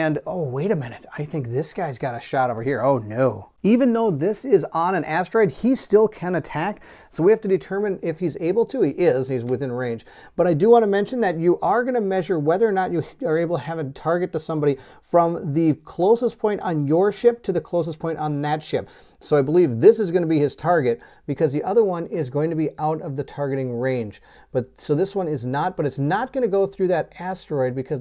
And oh, wait a minute. I think this guy's got a shot over here. Oh no. Even though this is on an asteroid, he still can attack. So we have to determine if he's able to. He's within range. But I do want to mention that you are going to measure whether or not you are able to have a target to somebody from the closest point on your ship to the closest point on that ship. So I believe this is going to be his target because the other one is going to be out of the targeting range. But so this one is not, but it's not going to go through that asteroid because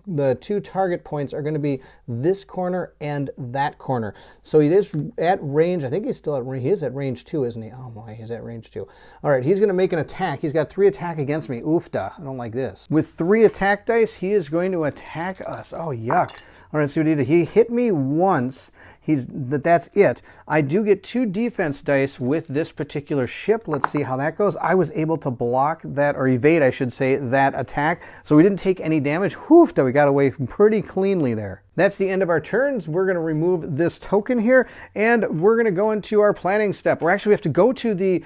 the 2 target points are going to be this corner and that corner. So he is at range. I think he's still at range. He is at range 2, isn't he? Oh my, he's at range 2. All right, he's going to make an attack. He's got 3 attack against me. Oofda. I don't like this. With 3 attack dice, he is going to attack us. Oh, yuck. All right, so what he did. He hit me once. That's it. I do get 2 defense dice with this particular ship. Let's see how that goes. I was able to block that, or evade, I should say, that attack. So we didn't take any damage. Whew, we got away pretty cleanly there. That's the end of our turns. We're going to remove this token here, and we're going to go into our planning step. We have to go to the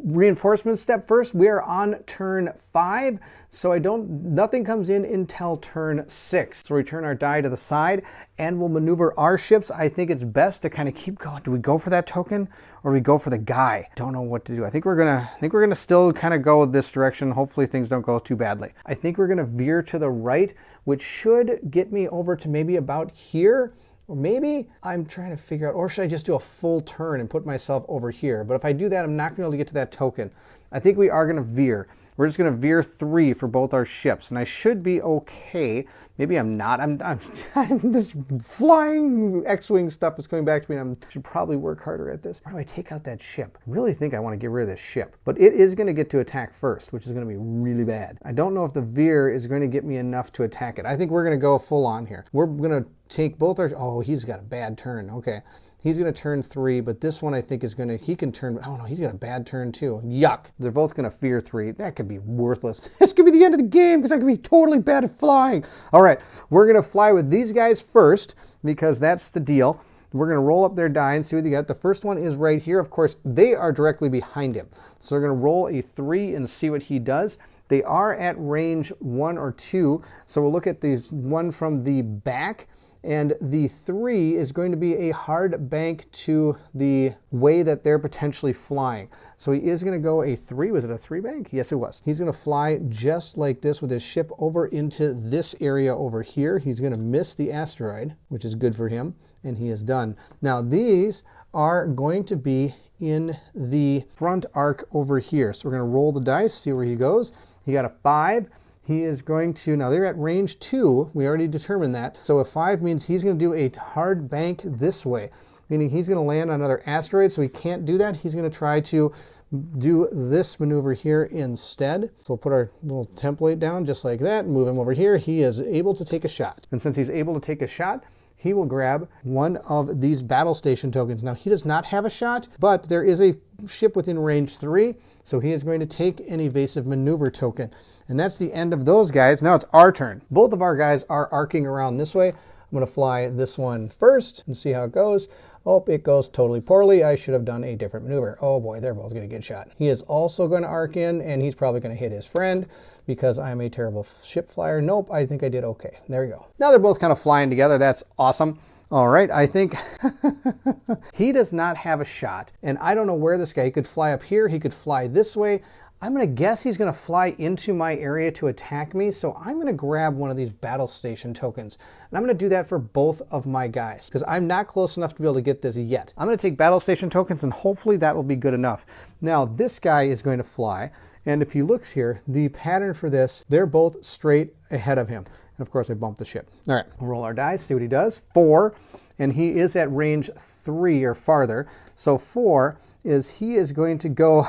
reinforcement step first. We are on turn 5, so nothing comes in until turn 6. So we turn our die to the side, and we'll maneuver our ships. I think it's best to kind of keep going. Do we go for that token, or do we go for the guy? Don't know what to do. I think we're gonna still kind of go this direction. Hopefully things don't go too badly. I think we're gonna veer to the right, which should get me over to maybe about here. Or maybe I'm trying to figure out, or should I just do a full turn and put myself over here? But if I do that, I'm not going to be able to get to that token. I think we are going to veer. We're just going to veer 3 for both our ships, and I should be okay. Maybe I'm not. I'm this flying X-Wing stuff is coming back to me, and I should probably work harder at this. How do I take out that ship? I really think I want to get rid of this ship, but it is going to get to attack first, which is going to be really bad. I don't know if the veer is going to get me enough to attack it. I think we're going to go full on here. We're going to take both our... Oh, he's got a bad turn. Okay. He's going to turn 3, but this one I think is going to, he can turn, oh no, he's got a bad turn too. Yuck. They're both going to fear 3. That could be worthless. This could be the end of the game because I could be totally bad at flying. All right, we're going to fly with these guys first because that's the deal. We're going to roll up their die and see what they got. The first one is right here. Of course, they are directly behind him. So we're going to roll a 3 and see what he does. They are at range 1 or 2. So we'll look at the one from the back. And the 3 is going to be a hard bank to the way that they're potentially flying. So he is going to go a 3. Was it a 3 bank? Yes, it was. He's going to fly just like this with his ship over into this area over here. He's going to miss the asteroid, which is good for him. And he is done. Now these are going to be in the front arc over here. So we're going to roll the dice, see where he goes. He got a 5. He is going to, now they're at range 2. We already determined that. So a 5 means he's going to do a hard bank this way, meaning he's going to land on another asteroid. So he can't do that. He's going to try to do this maneuver here instead. So we'll put our little template down just like that, move him over here. He is able to take a shot. And since he's able to take a shot, he will grab one of these battle station tokens. Now he does not have a shot, but there is a ship within range 3. So he is going to take an evasive maneuver token. And that's the end of those guys. Now it's our turn. Both of our guys are arcing around this way. I'm going to fly this one first and see how it goes. Oh, it goes totally poorly. I should have done a different maneuver. Oh boy, they're both going to get shot. He is also going to arc in, and he's probably going to hit his friend because I'm a terrible ship flyer. Nope, I think I did okay. There we go. Now they're both kind of flying together. That's awesome. All right, I think he does not have a shot, and I don't know where this guy, he could fly up here, he could fly this way. I'm going to guess he's going to fly into my area to attack me, so I'm going to grab one of these battle station tokens, and I'm going to do that for both of my guys, because I'm not close enough to be able to get this yet. I'm going to take battle station tokens, and hopefully that will be good enough. Now, this guy is going to fly, and if he looks here, the pattern for this, they're both straight ahead of him. And of course, I bumped the ship. All right, we'll roll our dice, see what he does. 4, and he is at range 3 or farther. So 4 is he is going to go,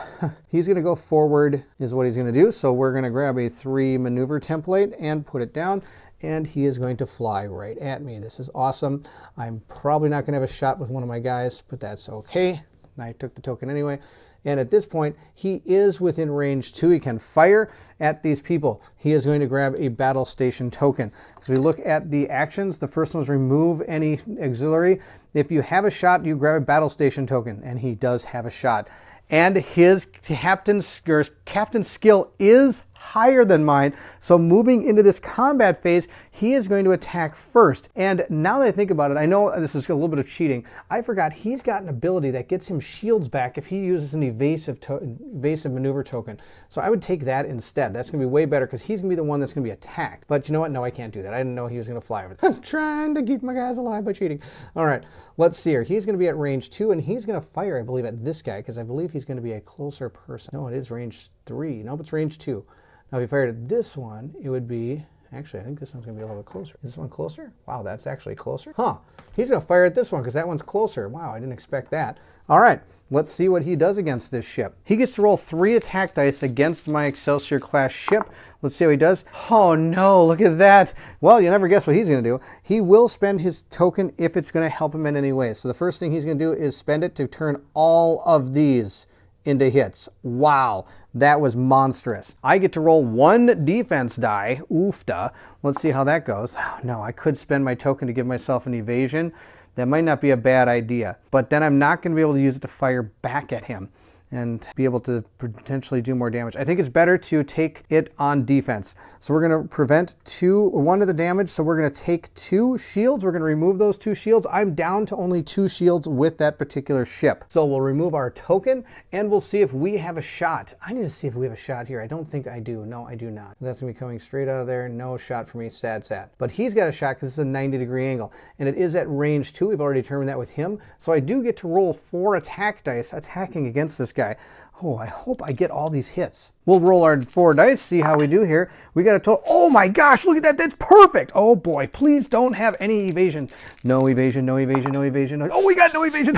he's going to go forward is what he's going to do. So we're going to grab a 3 maneuver template and put it down, and he is going to fly right at me. This is awesome. I'm probably not going to have a shot with one of my guys, but that's okay. I took the token anyway. And at this point, he is within range 2. He can fire at these people. He is going to grab a battle station token. As we look at the actions, the first one is remove any auxiliary. If you have a shot, you grab a battle station token, and he does have a shot. And his captain skill is higher than mine. So moving into this combat phase, he is going to attack first. And now that I think about it, I know this is a little bit of cheating. I forgot he's got an ability that gets him shields back if he uses an evasive maneuver token. So I would take that instead. That's going to be way better because he's going to be the one that's going to be attacked. But you know what? No, I can't do that. I didn't know he was going to fly over. I'm trying to keep my guys alive by cheating. All right, let's see here. He's going to be at range 2, and he's going to fire, I believe, at this guy because I believe he's going to be a closer person. No, it is range 3. Nope, it's range 2. Now, if he fired at this one, it would be, actually, I think this one's going to be a little bit closer. Is this one closer? Wow, that's actually closer. Huh, he's going to fire at this one because that one's closer. Wow, I didn't expect that. All right, let's see what he does against this ship. He gets to roll 3 attack dice against my Excelsior class ship. Let's see how he does. Oh no, look at that. Well, you never guess what he's going to do. He will spend his token if it's going to help him in any way. So the first thing he's going to do is spend it to turn all of these into hits. Wow, that was monstrous. I get to roll 1 defense die. Oofda. Let's see how that goes. Oh, no, I could spend my token to give myself an evasion. That might not be a bad idea, but then I'm not going to be able to use it to fire back at him and be able to potentially do more damage. I think it's better to take it on defense. So we're going to prevent 1 of the damage. So we're going to take 2 shields. We're going to remove those 2 shields. I'm down to only 2 shields with that particular ship. So we'll remove our token and we'll see if we have a shot. I need to see if we have a shot here. I don't think I do. No, I do not. That's going to be coming straight out of there. No shot for me. Sad. But he's got a shot because it's a 90-degree angle. And it is at range 2. We've already determined that with him. So I do get to roll 4 attack dice attacking against this guy. Oh, I hope I get all these hits. We'll roll our 4 dice, see how we do here. We got a total. Oh my gosh, look at that. That's perfect. Oh boy, please don't have any evasion. No evasion, no evasion, no evasion. Oh, we got no evasion.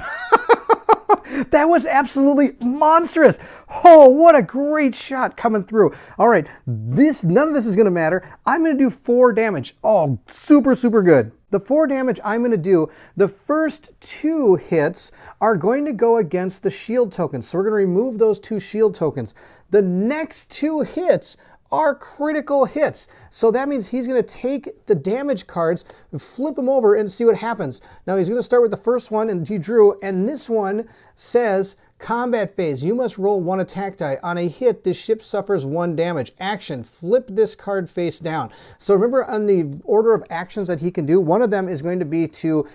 That was absolutely monstrous. Oh, what a great shot coming through. All right, none of this is going to matter. I'm going to do 4 damage. Oh, super good. The 4 damage I'm going to do, the first 2 hits are going to go against the shield tokens. So we're going to remove those 2 shield tokens. The next 2 hits are critical hits. So that means he's going to take the damage cards, flip them over, and see what happens. Now he's going to start with the first one, and he drew, and this one says, combat phase, you must roll 1 attack die. On a hit, this ship suffers 1 damage. Action, flip this card face down. So remember on the order of actions that he can do, one of them is going to be to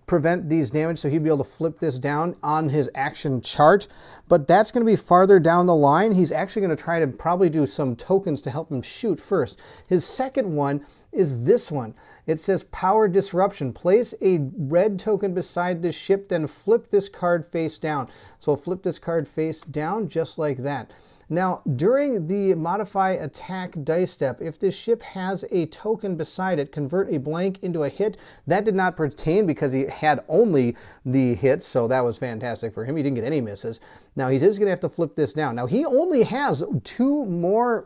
prevent these damage, so he'd be able to flip this down on his action chart. But that's going to be farther down the line. He's actually going to try to probably do some tokens to help him shoot first. His second one is this one. It says power disruption. Place a red token beside this ship, then flip this card face down. So I'll flip this card face down just like that. Now, during the modify attack dice step, if this ship has a token beside it, convert a blank into a hit. That did not pertain because he had only the hits, so that was fantastic for him. He didn't get any misses. Now, he is going to have to flip this down. Now, he only has only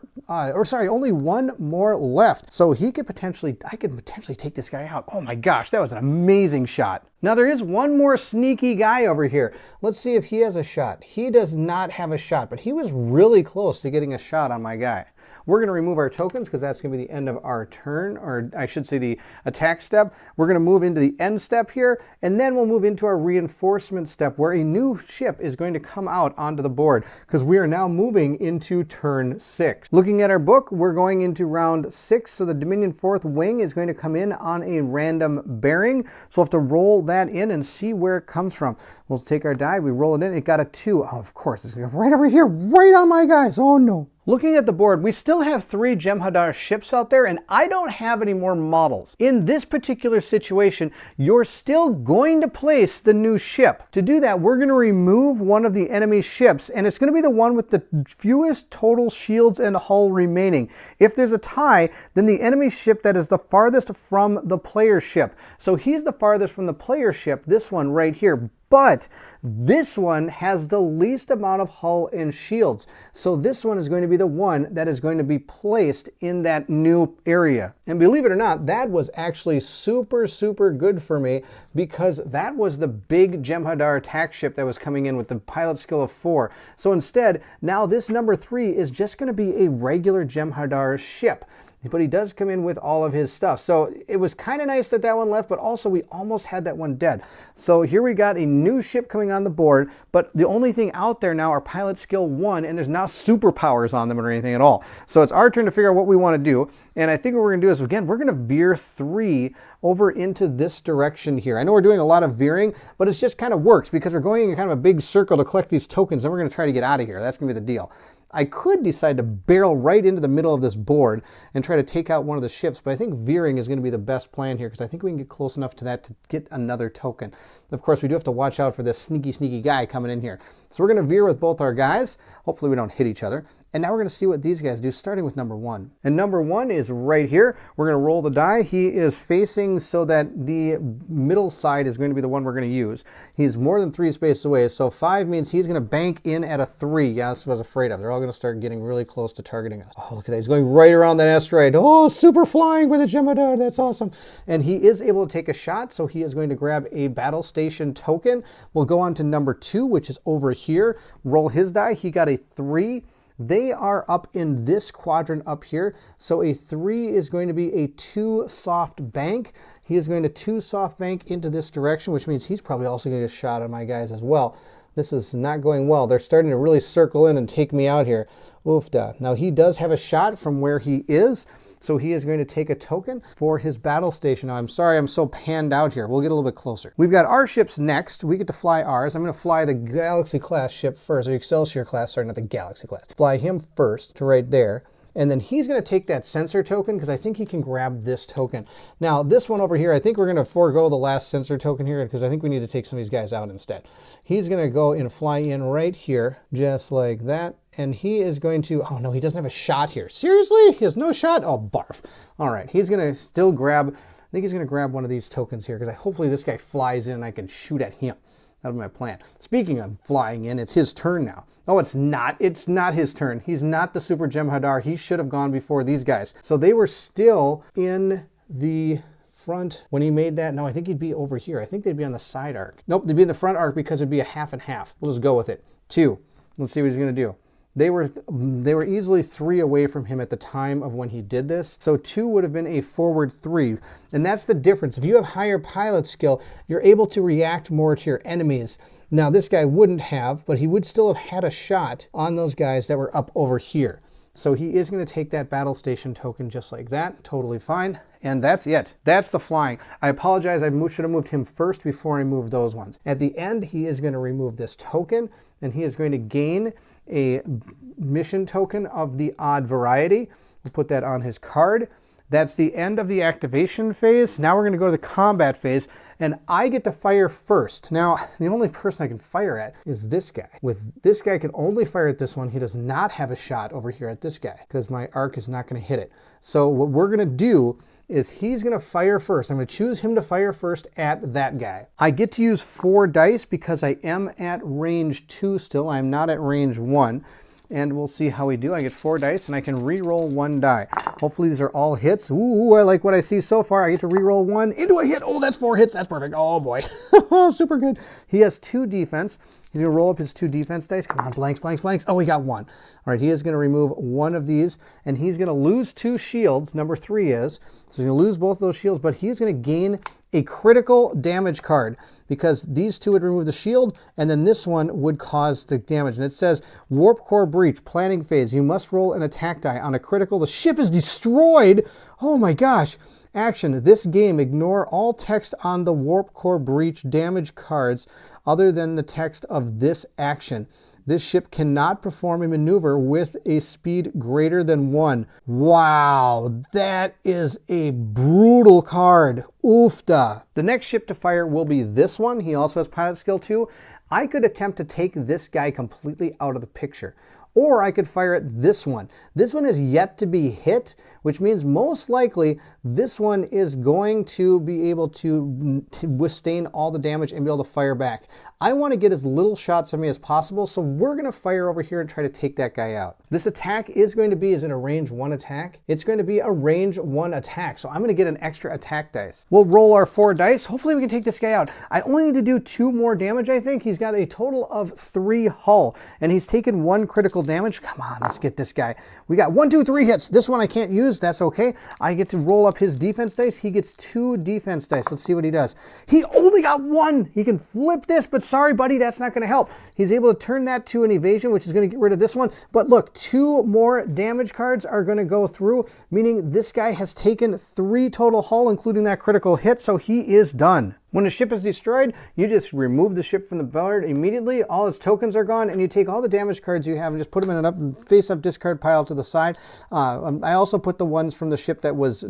1 more left. So I could potentially take this guy out. Oh my gosh, that was an amazing shot. Now, there is one more sneaky guy over here. Let's see if he has a shot. He does not have a shot, but he was really close to getting a shot on my guy. We're going to remove our tokens because that's going to be the end of our turn, or I should say the attack step. We're going to move into the end step here, and then we'll move into our reinforcement step where a new ship is going to come out onto the board because we are now moving into turn 6. Looking at our book, we're going into round 6, so the Dominion 4th Wing is going to come in on a random bearing. So we'll have to roll that in and see where it comes from. We'll take our die, we roll it in, it got a 2. Oh, of course, it's going to go right over here, right on my guys. Oh no. Looking at the board, we still have 3 Jem'Hadar ships out there, and I don't have any more models. In this particular situation, you're still going to place the new ship. To do that, we're going to remove one of the enemy ships, and it's going to be the one with the fewest total shields and hull remaining. If there's a tie, then the enemy ship that is the farthest from the player ship. So he's the farthest from the player ship, this one right here. But this one has the least amount of hull and shields. So this one is going to be the one that is going to be placed in that new area. And believe it or not, that was actually super, super good for me because that was the big Jem'Hadar attack ship that was coming in with the pilot skill of 4. So instead, now this number 3 is just going to be a regular Jem'Hadar ship. But he does come in with all of his stuff. So it was kind of nice that that one left, but also we almost had that one dead. So here we got a new ship coming on the board, but the only thing out there now are pilot skill 1, and there's not superpowers on them or anything at all. So it's our turn to figure out what we want to do. And I think what we're going to do is, again, we're going to veer 3 over into this direction here. I know we're doing a lot of veering, but it just kind of works because we're going in kind of a big circle to collect these tokens, and we're going to try to get out of here. That's going to be the deal. I could decide to barrel right into the middle of this board and try to take out one of the ships, but I think veering is going to be the best plan here because I think we can get close enough to that to get another token. Of course, we do have to watch out for this sneaky, sneaky guy coming in here. So we're going to veer with both our guys. Hopefully we don't hit each other. And now we're going to see what these guys do, starting with number 1. And number 1 is right here. We're going to roll the die. He is facing so that the middle side is going to be the one we're going to use. He's more than 3 spaces away, so 5 means he's going to bank in at a 3. Yeah, that's what I was afraid of. They're all going to start getting really close to targeting us. Oh, look at that. He's going right around that asteroid. Oh, super flying with a Jem'Hadar. That's awesome. And he is able to take a shot, so he is going to grab a battle station token. We'll go on to number 2, which is over here. Roll his die. He got a 3. They are up in this quadrant up here. So a 3 is going to be a 2 soft bank. He is going to 2 soft bank into this direction, which means he's probably also going to get a shot on my guys as well. This is not going well. They're starting to really circle in and take me out here. Oofda. Now he does have a shot from where he is. So he is going to take a token for his battle station. Now, I'm sorry I'm so panned out here. We'll get a little bit closer. We've got our ships next. We get to fly ours. I'm going to fly the Galaxy class ship first, or Excelsior class, sorry, not the Galaxy class. Fly him first to right there. And then he's going to take that sensor token because I think he can grab this token. Now, this one over here, I think we're going to forego the last sensor token here because I think we need to take some of these guys out instead. He's going to go and fly in right here, just like that. And he is going to, oh no, he doesn't have a shot here. Seriously? He has no shot? Oh, barf. All right, he's going to still grab, I think he's going to grab one of these tokens here because hopefully this guy flies in and I can shoot at him. That was my plan. Speaking of flying in, it's his turn now. Oh, it's not. It's not his turn. He's not the Super Jem'Hadar. He should have gone before these guys. So they were still in the front when he made that? No, I think he'd be over here. I think they'd be on the side arc. Nope, they'd be in the front arc because it'd be a half and half. We'll just go with it. 2. Let's see what he's going to do. They were easily 3 away from him at the time of when he did this. So 2 would have been a forward 3. And that's the difference. If you have higher pilot skill, you're able to react more to your enemies. Now this guy wouldn't have, but he would still have had a shot on those guys that were up over here. So he is going to take that battle station token just like that. Totally fine. And that's it. That's the flying. I apologize. I should have moved him first before I moved those ones. At the end, he is going to remove this token, and he is going to gain a mission token of the odd variety. We'll put that on his card. That's the end of the activation phase. Now we're going to go to the combat phase, and I get to fire first. Now, the only person I can fire at is this guy. With this guy, I can only fire at this one. He does not have a shot over here at this guy because my arc is not going to hit it. So what we're going to do is he's going to fire first. I'm going to choose him to fire first at that guy. I get to use 4 dice because I am at range 2 still. I'm not at range 1. And we'll see how we do. I get 4 dice, and I can re-roll 1 die. Hopefully these are all hits. Ooh, I like what I see so far. I get to re-roll 1 into a hit. Oh, that's 4 hits. That's perfect. Oh, boy. Super good. He has 2 defense. He's going to roll up his 2 defense dice. Come on, blanks, blanks, blanks. Oh, he got 1. All right, he is going to remove 1 of these, and he's going to lose 2 shields. Number 3 is. So he's going to lose both those shields, but he's going to gain a critical damage card because these 2 would remove the shield, and then this one would cause the damage. And it says, Warp Core Breach, planning phase. You must roll an attack die. On a critical, the ship is destroyed. Oh my gosh. Action. This game, ignore all text on the Warp Core Breach damage cards other than the text of this action. This ship cannot perform a maneuver with a speed greater than 1. Wow, that is a brutal card. Oofda. The next ship to fire will be this one. He also has pilot skill 2. I could attempt to take this guy completely out of the picture. Or I could fire at this one. This one is yet to be hit, which means most likely this one is going to be able to withstand all the damage and be able to fire back. I want to get as little shots of me as possible, so we're going to fire over here and try to take that guy out. This attack is going to be, is it a range 1 attack? It's going to be a range 1 attack, so I'm going to get an extra attack dice. We'll roll our 4 dice. Hopefully we can take this guy out. I only need to do 2 more damage, I think. He's got a total of 3 hull, and he's taken 1 critical damage. Come on, let's get this guy. We got 1, 2, 3 hits. This one I can't use. That's okay. I get to roll up his defense dice. He gets 2 defense dice. Let's see what he does. He only got 1. He can flip this, but sorry, buddy, that's not going to help. He's able to turn that to an evasion, which is going to get rid of this one. But look, 2 more damage cards are going to go through, meaning this guy has taken 3 total hull, including that critical hit, so he is done. When a ship is destroyed, you just remove the ship from the board immediately. All its tokens are gone, and you take all the damage cards you have and just put them in an face-up discard pile to the side. I also put the ones from the ship that was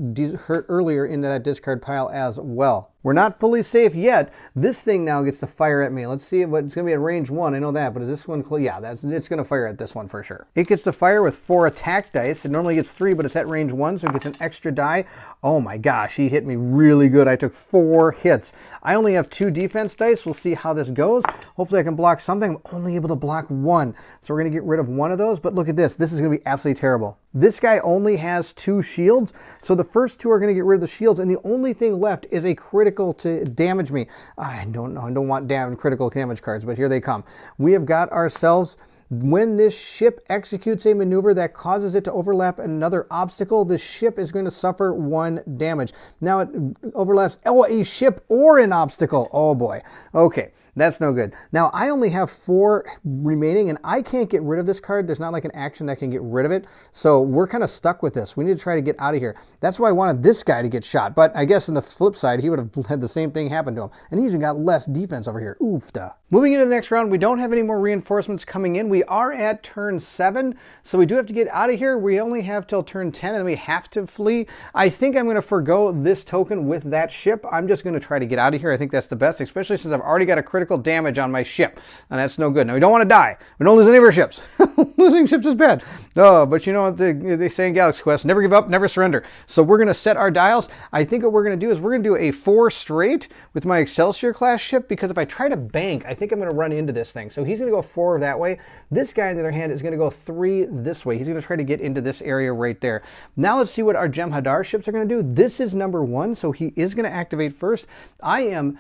hurt earlier into that discard pile as well. We're not fully safe yet. This thing now gets to fire at me. Let's see what it's going to be at range 1. I know that, but is this one close? Yeah, it's going to fire at this one for sure. It gets to fire with 4 attack dice. It normally gets 3, but it's at range 1, so it gets an extra die. Oh my gosh, he hit me really good. I took 4 hits. I only have 2 defense dice. We'll see how this goes. Hopefully I can block something. I'm only able to block 1. So we're going to get rid of 1 of those, but look at this. This is going to be absolutely terrible. This guy only has 2 shields, so the first 2 are going to get rid of the shields, and the only thing left is a critical to damage me. I don't know. I don't want critical damage cards, but here they come. We have got ourselves, when this ship executes a maneuver that causes it to overlap another obstacle, the ship is going to suffer 1 damage. Now it overlaps a ship or an obstacle. Oh boy. Okay. That's no good. Now, I only have 4 remaining, and I can't get rid of this card. There's not like an action that can get rid of it. So we're kind of stuck with this. We need to try to get out of here. That's why I wanted this guy to get shot. But I guess on the flip side, he would have had the same thing happen to him. And he's even got less defense over here. Oofda. Moving into the next round, we don't have any more reinforcements coming in. We are at turn 7, so we do have to get out of here. We only have till turn 10, and then we have to flee. I think I'm going to forego this token with that ship. I'm just going to try to get out of here. I think that's the best, especially since I've already got a critical critical damage on my ship, and that's no good. Now, we don't want to die. We don't lose any of our ships. Losing ships is bad. Oh, but you know what they say in Galaxy Quest, never give up, never surrender. So we're going to set our dials. I think what we're going to do is we're going to do a 4 straight with my Excelsior class ship, because if I try to bank, I think I'm going to run into this thing. So he's going to go 4 that way. This guy, on the other hand, is going to go 3 this way. He's going to try to get into this area right there. Now let's see what our Jem'Hadar ships are going to do. This is number 1, so he is going to activate first. I am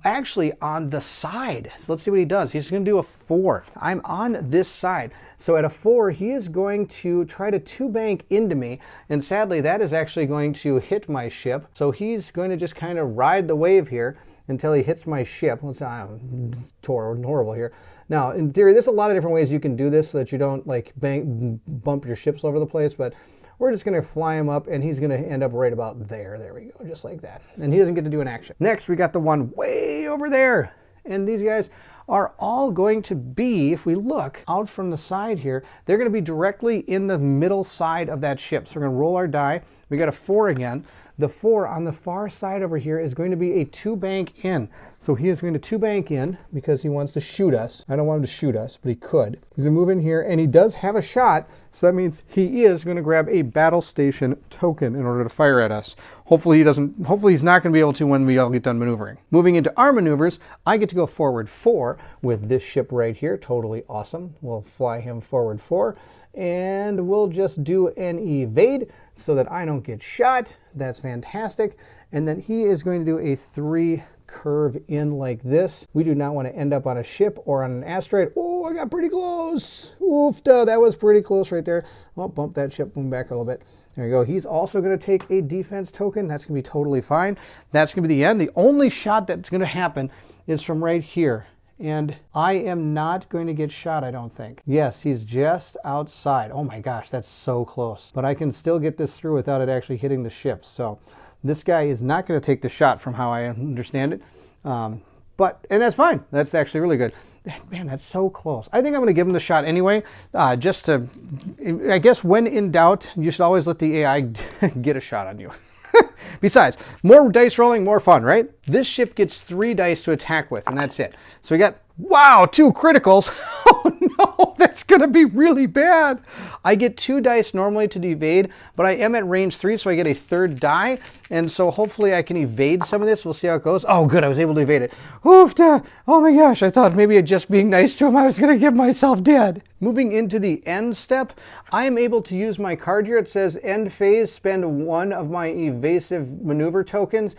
actually on the side. So let's see what he does. He's going to do a 4. I'm on this side. So at a 4, he is going to try to 2-bank into me. And sadly, that is actually going to hit my ship. So he's going to just kind of ride the wave here until he hits my ship. Let's, I don't know, horrible here. Now, in theory, there's a lot of different ways you can do this so that you don't like bump your ships all over the place, but we're just going to fly him up, and he's going to end up right about there. There we go, just like that. And he doesn't get to do an action. Next, we got the one way over there. And these guys are all going to be, if we look out from the side here, they're going to be directly in the middle side of that ship. So we're going to roll our die. We got a 4 again. The 4 on the far side over here is going to be a 2-bank in. So he is going to 2-bank in because he wants to shoot us. I don't want him to shoot us, but he could. He's going to move in here, and he does have a shot. So that means he is going to grab a battle station token in order to fire at us. Hopefully he's not going to be able to when we all get done maneuvering. Moving into our maneuvers, I get to go forward 4 with this ship right here. Totally awesome. We'll fly him forward 4. And we'll just do an evade so that I don't get shot. That's fantastic. And then he is going to do a 3 curve in like this. We do not want to end up on a ship or on an asteroid. Oh, I got pretty close. Oofta, that was pretty close right there. I'll bump that ship back a little bit. There we go. He's also going to take a defense token. That's going to be totally fine. That's going to be the end. The only shot that's going to happen is from right here. And I am not going to get shot, I don't think. Yes, he's just outside. Oh my gosh, that's so close. But I can still get this through without it actually hitting the ship. So this guy is not going to take the shot from how I understand it. And that's fine. That's actually really good. Man, that's so close. I think I'm going to give him the shot anyway, just to, I guess when in doubt, you should always let the AI get a shot on you. Besides, more dice rolling, more fun, right? This ship gets 3 dice to attack with, and that's it. So we got, wow, 2 criticals. Oh no, that's going to be really bad. I get 2 dice normally to evade, but I am at range 3, so I get a 3rd die. And so hopefully I can evade some of this. We'll see how it goes. Oh, good, I was able to evade it. Oofta! Oh my gosh, I thought maybe just being nice to him, I was going to get myself dead. Moving into the end step, I am able to use my card here. It says end phase, spend 1 of my evasive maneuver tokens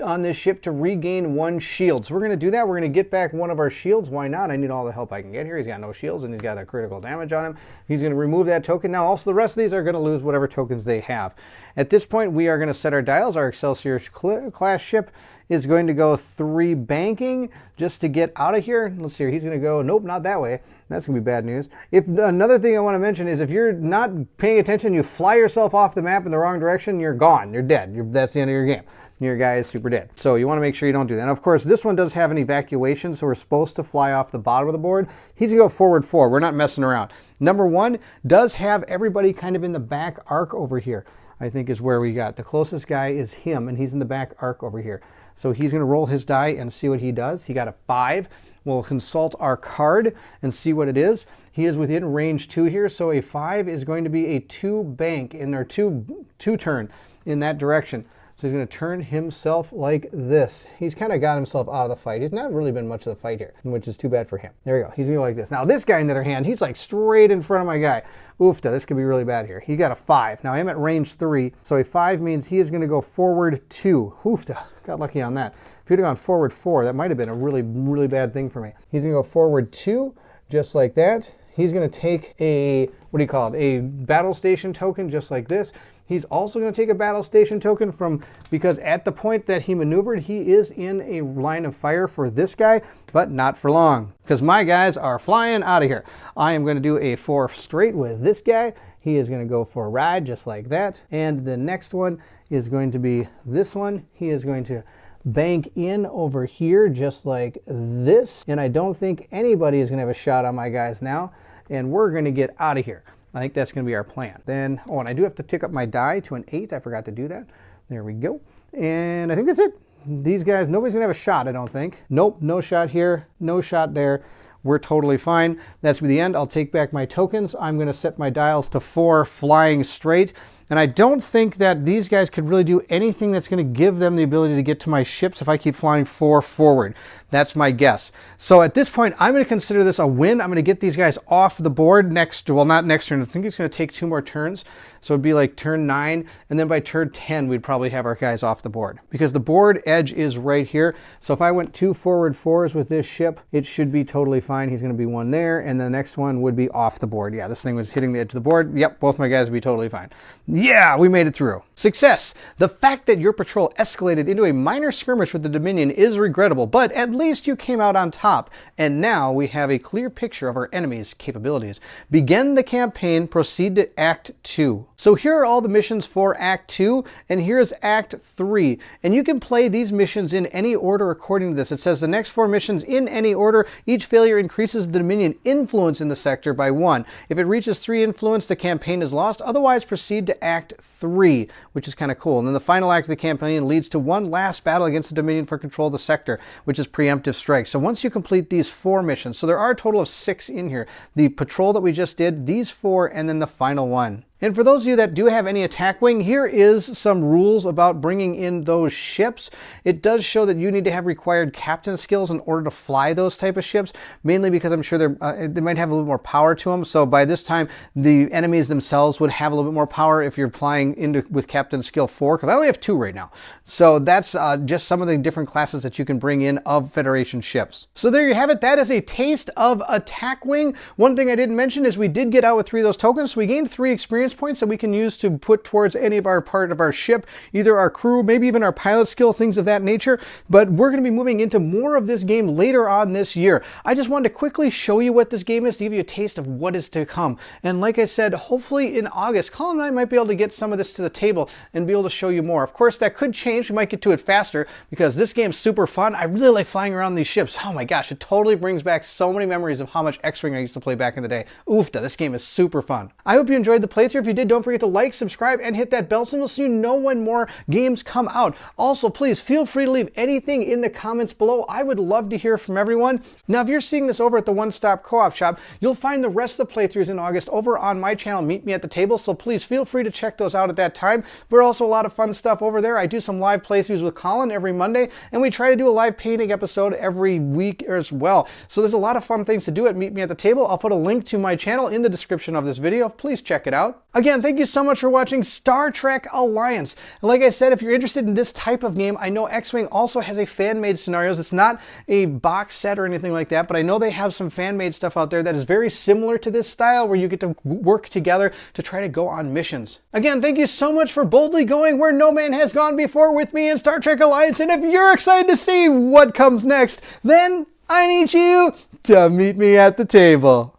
on this ship to regain 1 shield. So we're going to do that. We're going to get back 1 of our shields. Why not? I need all the help I can get here. He's got no shields and he's got a critical damage on him. He's going to remove that token. Now also the rest of these are going to lose whatever tokens they have. At this point, we are going to set our dials. Our Excelsior class ship is going to go 3 banking just to get out of here. Let's see here. He's going to go, nope, not that way. That's going to be bad news. Another thing I want to mention is if you're not paying attention, you fly yourself off the map in the wrong direction, you're gone. You're dead. That's the end of your game. Your guy is super dead. So you want to make sure you don't do that. And of course, this one does have an evacuation, so we're supposed to fly off the bottom of the board. He's going to go forward 4. We're not messing around. Number 1 does have everybody kind of in the back arc over here, I think is where we got. The closest guy is him, and he's in the back arc over here. So he's going to roll his die and see what he does. He got a 5. We'll consult our card and see what it is. He is within range 2 here, so a 5 is going to be a 2 bank in their 2 turn in that direction. So he's going to turn himself like this. He's kind of got himself out of the fight. He's not really been much of the fight here, which is too bad for him. There we go. He's going to go like this. Now this guy, on the other hand, he's like straight in front of my guy. Oofta, this could be really bad here. He got a 5. Now I'm at range 3, so a 5 means he is going to go forward 2. Oofta, got lucky on that. If he'd have gone forward 4, that might have been a really, really bad thing for me. He's going to go forward 2, just like that. He's going to take a, what do you call it, a battle station token, just like this. He's also going to take a battle station token because at the point that he maneuvered, he is in a line of fire for this guy, but not for long, because my guys are flying out of here. I am going to do a 4 straight with this guy. He is going to go for a ride, just like that. And the next one is going to be this one. He is going to bank in over here, just like this. And I don't think anybody is going to have a shot on my guys now. And we're going to get out of here. I think that's going to be our plan. Then, oh, and I do have to tick up my die to an 8. I forgot to do that. There we go. And I think that's it. these guys, nobody's gonna have a shot, I don't think. Nope, no shot here, no shot there. We're totally fine. That's the end. I'll take back my tokens. I'm gonna set my dials to 4 flying straight. And I don't think that these guys could really do anything that's going to give them the ability to get to my ships if I keep flying 4 forward. That's my guess. So at this point, I'm going to consider this a win. I'm going to get these guys off the board next, well, not next turn. I think it's going to take 2 more turns. So it'd be like turn 9. And then by turn 10, we'd probably have our guys off the board because the board edge is right here. So if I went 2 forward 4s with this ship, it should be totally fine. He's going to be 1 there. And the next one would be off the board. Yeah, this thing was hitting the edge of the board. Yep, both my guys would be totally fine. Yeah, we made it through. Success. The fact that your patrol escalated into a minor skirmish with the Dominion is regrettable, but at least you came out on top. And now we have a clear picture of our enemy's capabilities. Begin the campaign, proceed to Act 2. So here are all the missions for Act 2, and here's Act 3. And you can play these missions in any order according to this. It says the next 4 missions in any order. Each failure increases the Dominion influence in the sector by 1. If it reaches 3 influence, the campaign is lost. Otherwise, proceed to Act 3, which is kind of cool. And then the final act of the campaign leads to one last battle against the Dominion for control of the sector, which is preemptive strike. So once you complete these 4 missions, so there are a total of 6 in here. The patrol that we just did, these 4, and then the final one. And for those of you that do have any attack wing, here is some rules about bringing in those ships. It does show that you need to have required captain skills in order to fly those type of ships, mainly because I'm sure they might have a little more power to them. So by this time, the enemies themselves would have a little bit more power if you're flying into with captain skill 4, because I only have 2 right now. So that's just some of the different classes that you can bring in of Federation ships. So there you have it. That is a taste of attack wing. One thing I didn't mention is we did get out with 3 of those tokens. So we gained 3 experience points that we can use to put towards any of our part of our ship, either our crew, maybe even our pilot skill, things of that nature. But we're going to be moving into more of this game later on this year. I just wanted to quickly show you what this game is to give you a taste of what is to come. And like I said, hopefully in August, Colin and I might be able to get some of this to the table and be able to show you more. Of course, that could change. We might get to it faster because this game's super fun. I really like flying around these ships. Oh my gosh, it totally brings back so many memories of how much X-Wing I used to play back in the day. Oofta, this game is super fun. I hope you enjoyed the playthrough. If you did, don't forget to like, subscribe, and hit that bell symbol so you know when more games come out. Also, please feel free to leave anything in the comments below. I would love to hear from everyone. Now, if you're seeing this over at the One Stop Co-op Shop, you'll find the rest of the playthroughs in August over on my channel, Meet Me at the Table, so please feel free to check those out at that time. We're also a lot of fun stuff over there. I do some live playthroughs with Colin every Monday, and we try to do a live painting episode every week as well. So there's a lot of fun things to do at Meet Me at the Table. I'll put a link to my channel in the description of this video. Please check it out. Again, thank you so much for watching Star Trek Alliance. And like I said, if you're interested in this type of game, I know X-Wing also has a fan-made scenarios. It's not a box set or anything like that, but I know they have some fan-made stuff out there that is very similar to this style where you get to work together to try to go on missions. Again, thank you so much for boldly going where no man has gone before with me in Star Trek Alliance. And if you're excited to see what comes next, then I need you to meet me at the table.